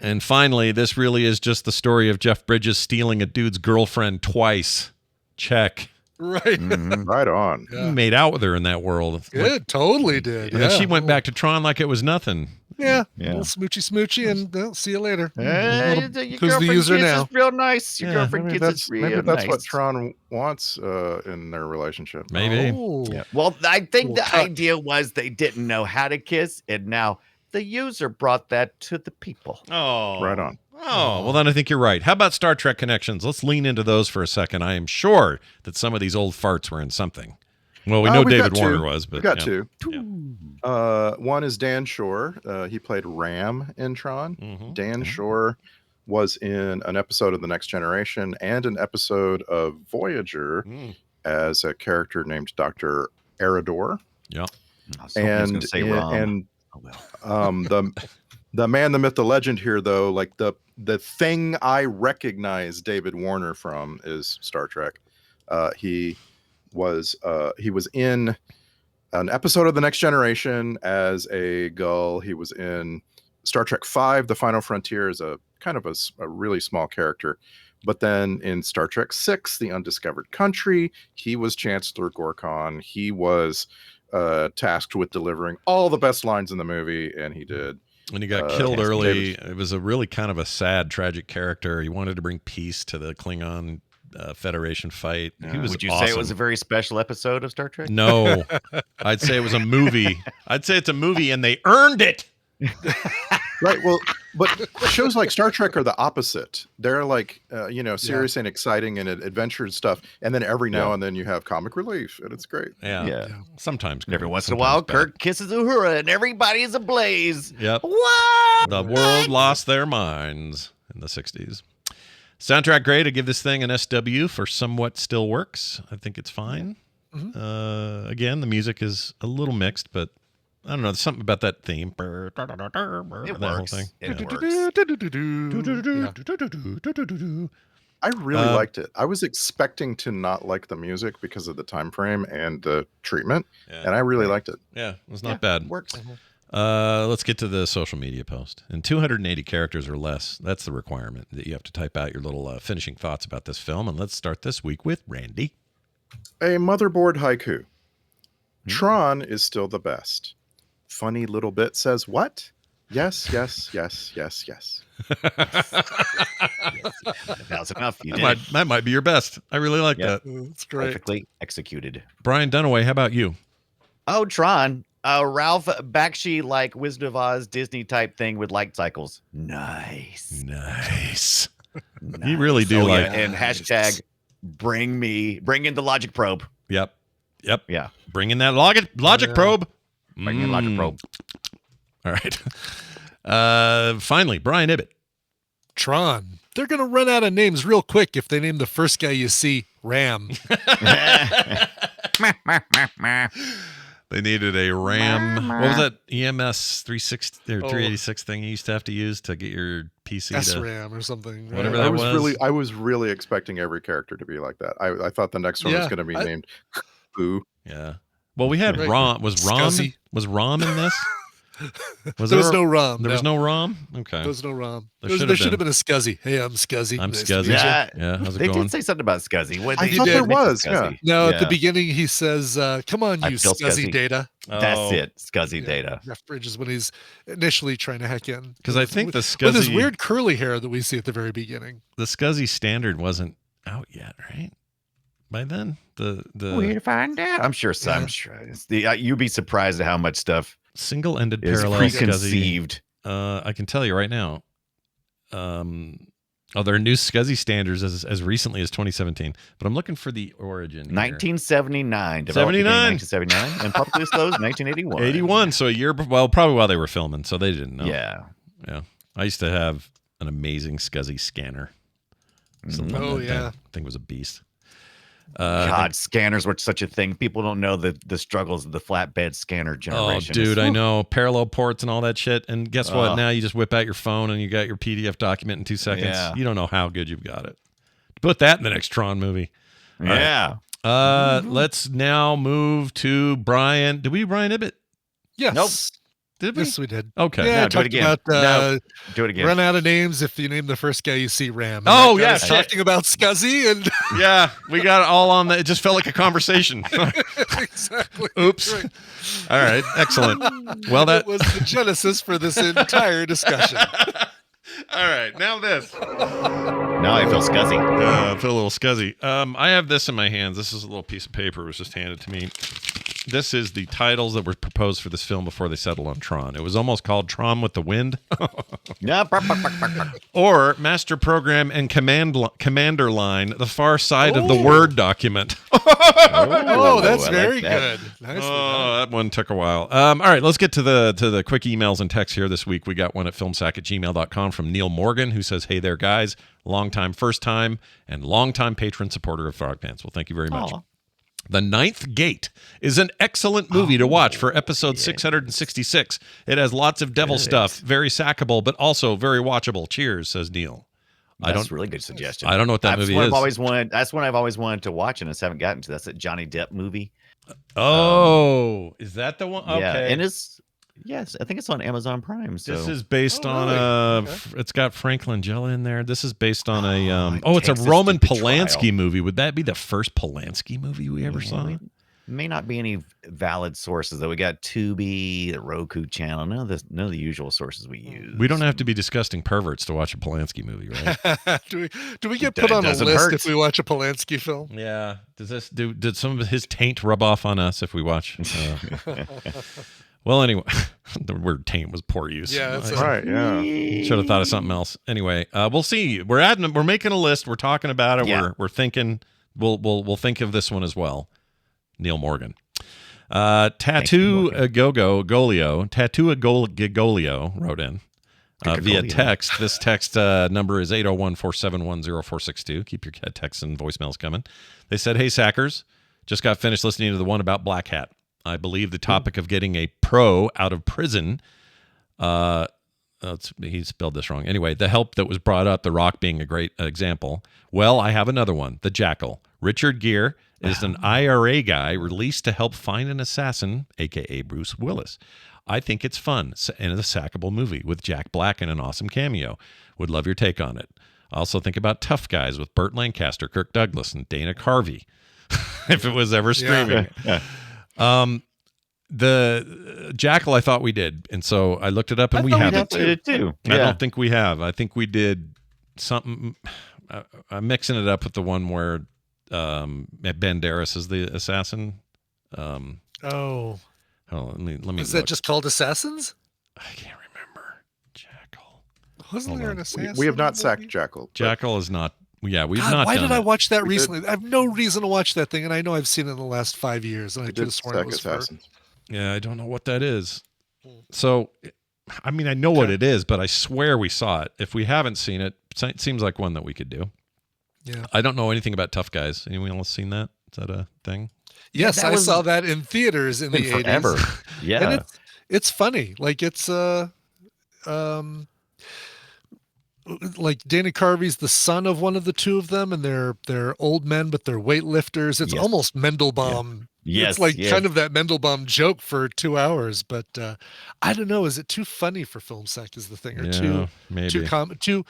And finally, this really is just the story of Jeff Bridges stealing a dude's girlfriend twice. Check. Right. Mm-hmm. Right on. He made out with her in that world. It totally did. And then she went back to Tron like it was nothing. Yeah. A little smoochy, and see you later. Your Who's the user now? Is real nice. Your girlfriend Maybe kisses that's, real maybe that's nice. what Tron wants in their relationship. Maybe. Oh. Yeah. Well, I think the idea was they didn't know how to kiss, and now the user brought that to the people. Oh. Right on. Oh, well, then I think you're right. How about Star Trek connections? Let's lean into those for a second. I am sure that some of these old farts were in something. Well, we know we've David got Warner two. was, but We've got yeah. two. One is Dan Shore. He played Ram in Tron. Mm-hmm. Dan Shore was in an episode of The Next Generation and an episode of Voyager as a character named Dr. Eridor. Yeah. And the man, the myth, the legend here, though, like the thing I recognize David Warner from is Star Trek. He was in an episode of The Next Generation as a Gull. He was in Star Trek V, The Final Frontier, as a kind of a really small character. But then in Star Trek VI, The Undiscovered Country, he was Chancellor Gorkon. He was tasked with delivering all the best lines in the movie, and he did. When he got killed early, it was a really kind of a sad, tragic character. He wanted to bring peace to the Klingon Federation fight. He was Would you awesome. say it was a very special episode of Star Trek? No, I'd say it was a movie. I'd say it's a movie, and they earned it. Right. Well, but shows like Star Trek are the opposite. They're like, serious and exciting and adventure stuff. And then every now and then you have comic relief, and it's great. Yeah. Sometimes. And every once in a while, Kirk kisses Uhura, and everybody's ablaze. Yep. What? The world lost their minds in the 60s. Soundtrack great. I give this thing an SW for somewhat still works. I think it's fine. Mm-hmm. Again, the music is a little mixed, but I don't know. There's something about that theme. It that works. whole thing. I really liked it. I was expecting to not like the music because of the time frame and the treatment, and I really liked it. Yeah, it was not bad. Works. Let's get to the social media post. In 280 characters or less, that's the requirement that you have to type out your little finishing thoughts about this film. And let's start this week with Randy. A motherboard haiku. Tron is still the best. Funny little bit says what? Yes, yes, yes, yes, yes. That's enough. That might be your best. I really like that. It's great. Perfectly executed. Brian Dunaway, how about you? Oh, Tron. Ralph Bakshi, like Wizard of Oz Disney type thing with light cycles. Nice. You really do like. And hashtag bring in the logic probe. Yep. Yeah. Bring in that logic probe. Bring in logic probe. All right. Finally, Brian Ibbett. Tron. They're going to run out of names real quick if they name the first guy you see Ram. They needed a RAM. What was that EMS 360 or 386 thing you used to have to use to get your PC SRAM or something. Right? Whatever that was. I was really expecting every character to be like that. I thought the next one was going to be named Boo. Yeah. Well, we had Rom. Was Rom in this? There was no Rom. There was no Rom? Okay. There was no Rom. There should have been a Scuzzy. Hey, I'm Scuzzy. I'm Nice Scuzzy. to meet you. Yeah. How's it They going? did say something about Scuzzy. I thought there was. Yeah. No, at the beginning he says, come on, you Scuzzy Data. That's it. Scuzzy Data. Jeff Bridges when he's initially trying to hack in. Because I think the Scuzzy... With his weird curly hair that we see at the very beginning. The Scuzzy standard wasn't out yet, right? By then? We to find out. I'm sure. I'm sure. You'd be surprised at how much stuff single-ended is parallel preconceived. Scuzzy. I can tell you right now. There are new Scuzzy standards as recently as 2017, but I'm looking for the origin. 1979. 79. 1979 and publicly disclosed 1981. 81. So a year, probably while they were filming, so they didn't know. Yeah. I used to have an amazing Scuzzy scanner. I think it was a beast. God, scanners were such a thing. People don't know the struggles of the flatbed scanner generation. Oh, dude, I know. Parallel ports and all that shit. And guess what? Now you just whip out your phone and you got your PDF document in 2 seconds. Yeah. You don't know how good you've got it. Put that in the next Tron movie. All yeah. Right. Let's now move to Brian. Did we do Brian Ibbett? Yes. Nope. Did we? Yes, we did. Okay. Yeah, do it again. Do it again. Run out of names if you name the first guy you see Ram. Oh, yeah. Talking about Scuzzy and yeah, we got it all on the. It just felt like a conversation. Exactly. Oops. Right. All right. Excellent. Well, that was the genesis for this entire discussion. All right. Now this. Now I feel Scuzzy. I feel a little Scuzzy. I have this in my hands. This is a little piece of paper. It was just handed to me. This is the titles that were proposed for this film before they settled on Tron. It was almost called Tron with the Wind. Or Master Program and Commander Line, the far side of the Word document. That's very good. Nicely done. That one took a while. All right, let's get to the quick emails and texts here this week. We got one at filmsack@gmail.com from Neil Morgan, who says, "Hey there, guys. Long time, first time, and long time patron supporter of Frog Pants." Well, thank you very much. The Ninth Gate is an excellent movie to watch for episode 666. It has lots of devil stuff, very sackable, but also very watchable. Cheers, says Neil. That's a really good suggestion. I don't know what that movie is. That's one I've always wanted to watch and just haven't gotten to. That's a Johnny Depp movie. Is that the one? Okay. Yeah, and I think it's on Amazon Prime. So. This is based on it's got Frank Langella in there. This is based on it's a Roman Polanski movie. Would that be the first Polanski movie we ever saw? May not be any valid sources though. We got Tubi, the Roku channel. None of the usual sources we use. We don't have to be disgusting perverts to watch a Polanski movie, right? do we get put on a list if we watch a Polanski film? Yeah. Did some of his taint rub off on us if we watch? Well, anyway, the word taint was poor use. Yeah, that's right. Yeah, should have thought of something else. Anyway, we'll see. We're making a list. We're talking about it. Yeah. We're thinking. We'll think of this one as well. Neil Morgan. Tattoo Gigolio wrote in via text. This text number is 801-471-0462. Keep your texts and voicemails coming. They said, "Hey, Sackers, just got finished listening to the one about Black Hat. I believe the topic of getting a pro out of prison, he spelled this wrong. Anyway, the help that was brought up, The Rock being a great example. Well, I have another one, The Jackal. Richard Gere is an IRA guy released to help find an assassin, a.k.a. Bruce Willis. I think it's fun and a sackable movie with Jack Black in an awesome cameo. Would love your take on it. I also think about Tough Guys with Burt Lancaster, Kirk Douglas, and Dana Carvey, if it was ever streaming." Yeah. The Jackal, I thought we did, and so I looked it up, and we haven't. Did too. I don't think we have. I think we did something. I'm mixing it up with the one where Banderas is the assassin. Let me. Is that just called Assassins? I can't remember. Jackal. Wasn't there an assassin? We have not sacked Jackal. Jackal is not. Yeah, we've God, not. Why done did I it. watch that recently? I have no reason to watch that thing, and I know I've seen it in the last 5 years, and I could have sworn it was Assassins. Yeah, I don't know what that is. So, I mean, I know what it is, but I swear we saw it. If we haven't seen it, it seems like one that we could do. Yeah. I don't know anything about Tough Guys. Anyone else seen that? Is that a thing? Yes, I saw that in theaters in the 80s. Forever. Yeah. And it's funny. Like it's like Dana Carvey's the son of one of the two of them, and they're old men, but they're weightlifters. It's almost Mendelbaum. Yes, it's like kind of that Mendelbaum joke for 2 hours, but I don't know. Is it too funny for Film Sack? Is the thing, or too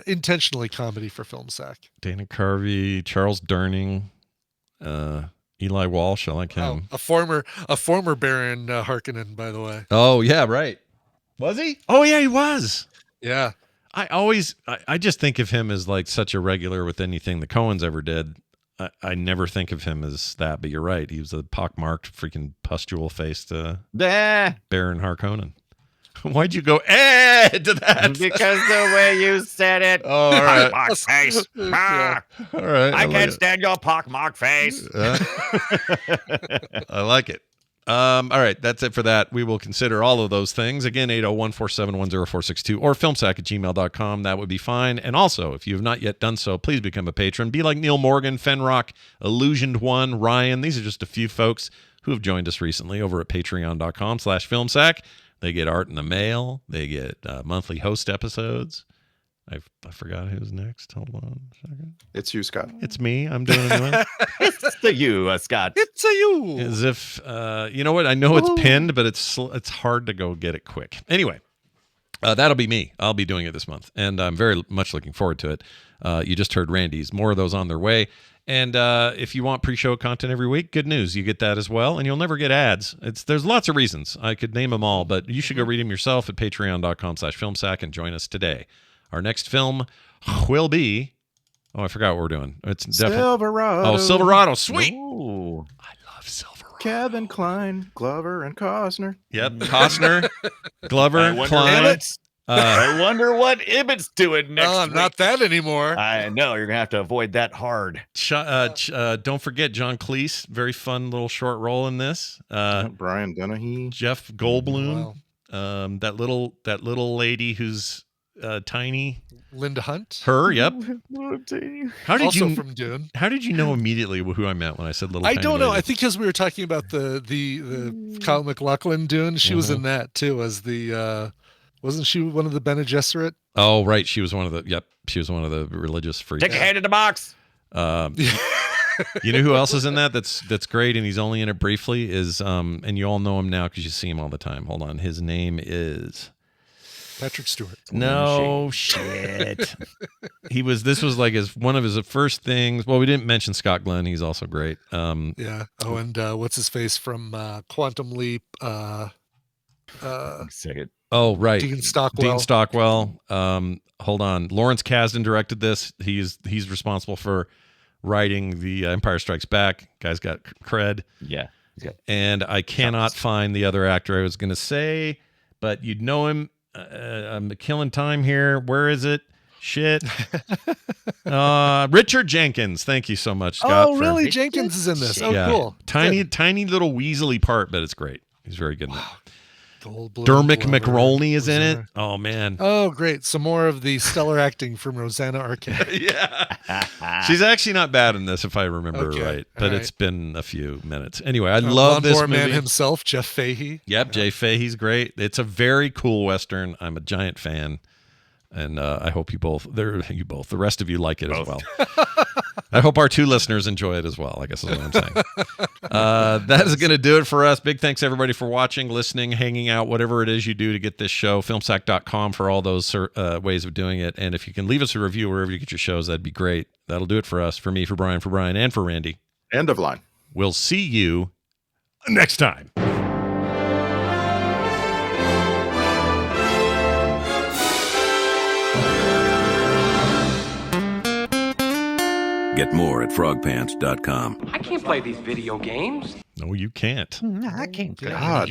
intentionally comedy for Film Sack? Dana Carvey, Charles Durning, Eli Walsh. I like him. A former Baron Harkonnen, by the way. Oh yeah, right. Was he? Oh yeah, he was. Yeah. I just think of him as like such a regular with anything the Coens ever did. I never think of him as that, but you're right. He was a pockmarked, freaking pustule-faced Baron Harkonnen. Why'd you go to that? Because the way you said it. Oh, all right. Pockmarked face. Yeah. All right. I can't stand your pockmarked face. I like it. All right, that's it for that. We will consider all of those things. Again, 801-471-0462 or filmsack@gmail.com. That would be fine. And also, if you have not yet done so, please become a patron. Be like Neil Morgan, Fenrock, Illusioned One, Ryan. These are just a few folks who have joined us recently over at patreon.com/filmsack. They get art in the mail. They get monthly host episodes. I forgot who's next. Hold on a second. It's you, Scott. It's me. I'm doing it. It's the you, Scott. It's a you. As if, you know what? I know it's pinned, but it's hard to go get it quick. Anyway, that'll be me. I'll be doing it this month, and I'm very much looking forward to it. You just heard Randy's. More of those on their way. And if you want pre-show content every week, good news. You get that as well, and you'll never get ads. There's lots of reasons. I could name them all, but you should go read them yourself at patreon.com/filmsack and join us today. Our next film will be... Oh, I forgot what we're doing. It's definitely... Silverado. Oh, Silverado. Sweet. Ooh. I love Silverado. Kevin Kline, Glover, and Costner. Yep, Costner, Glover, Kline. I wonder what Ibbott's doing next week. Not that anymore. I know. You're going to have to avoid that hard. Don't forget John Cleese. Very fun little short role in this. Brian Dennehy. Jeff Goldblum. Wow. That little lady who's tiny. Linda Hunt. Her, yep. How did also you from Dune? How did you know immediately who I meant when I said little? I tiny don't know. lady? I think because we were talking about the Kyle MacLachlan Dune. She was in that too as the. Wasn't she one of the Bene Gesserit? Oh, right. She was one of the. Yep, she was one of the religious freaks. Take a hand in the box. You know who else is in that? That's great, and he's only in it briefly. Is and you all know him now because you see him all the time. Hold on, his name is Patrick Stewart. No shit. This was like one of his first things. Well, we didn't mention Scott Glenn. He's also great. Yeah. Oh, and what's his face from Quantum Leap? Second. Oh, right. Dean Stockwell. Dean Stockwell. Hold on. Lawrence Kasdan directed this. He's responsible for writing The Empire Strikes Back. Guy's got cred. Yeah. And I cannot find the other actor I was going to say, but you'd know him. I'm killing time here. Where is it? Shit. Richard Jenkins. Thank you so much, Scott. Oh, really? Jenkins is in this. Oh, yeah. cool. Tiny little weaselly part, but it's great. He's very good in it. Goldblum, Dermot Glover, McRolney is in it. Rosanna. Oh, man. Oh, great. Some more of the stellar acting from Rosanna Arquette. Yeah. She's actually not bad in this, if I remember right. But it's been a few minutes. Anyway, I love this movie. Man himself, Jeff Fahey. Yep, Jay Fahey's great. It's a very cool Western. I'm a giant fan. And I hope the rest of you like it as well. I hope our 2 listeners enjoy it as well, I guess is what I'm saying. That is going to do it for us. Big thanks, everybody, for watching, listening, hanging out, whatever it is you do to get this show. Filmsack.com for all those ways of doing it. And if you can leave us a review wherever you get your shows, that'd be great. That'll do it for us, for me, for Brian, and for Randy. End of line. We'll see you next time. Get more at frogpants.com. I can't play these video games. No, you can't. I can't. God.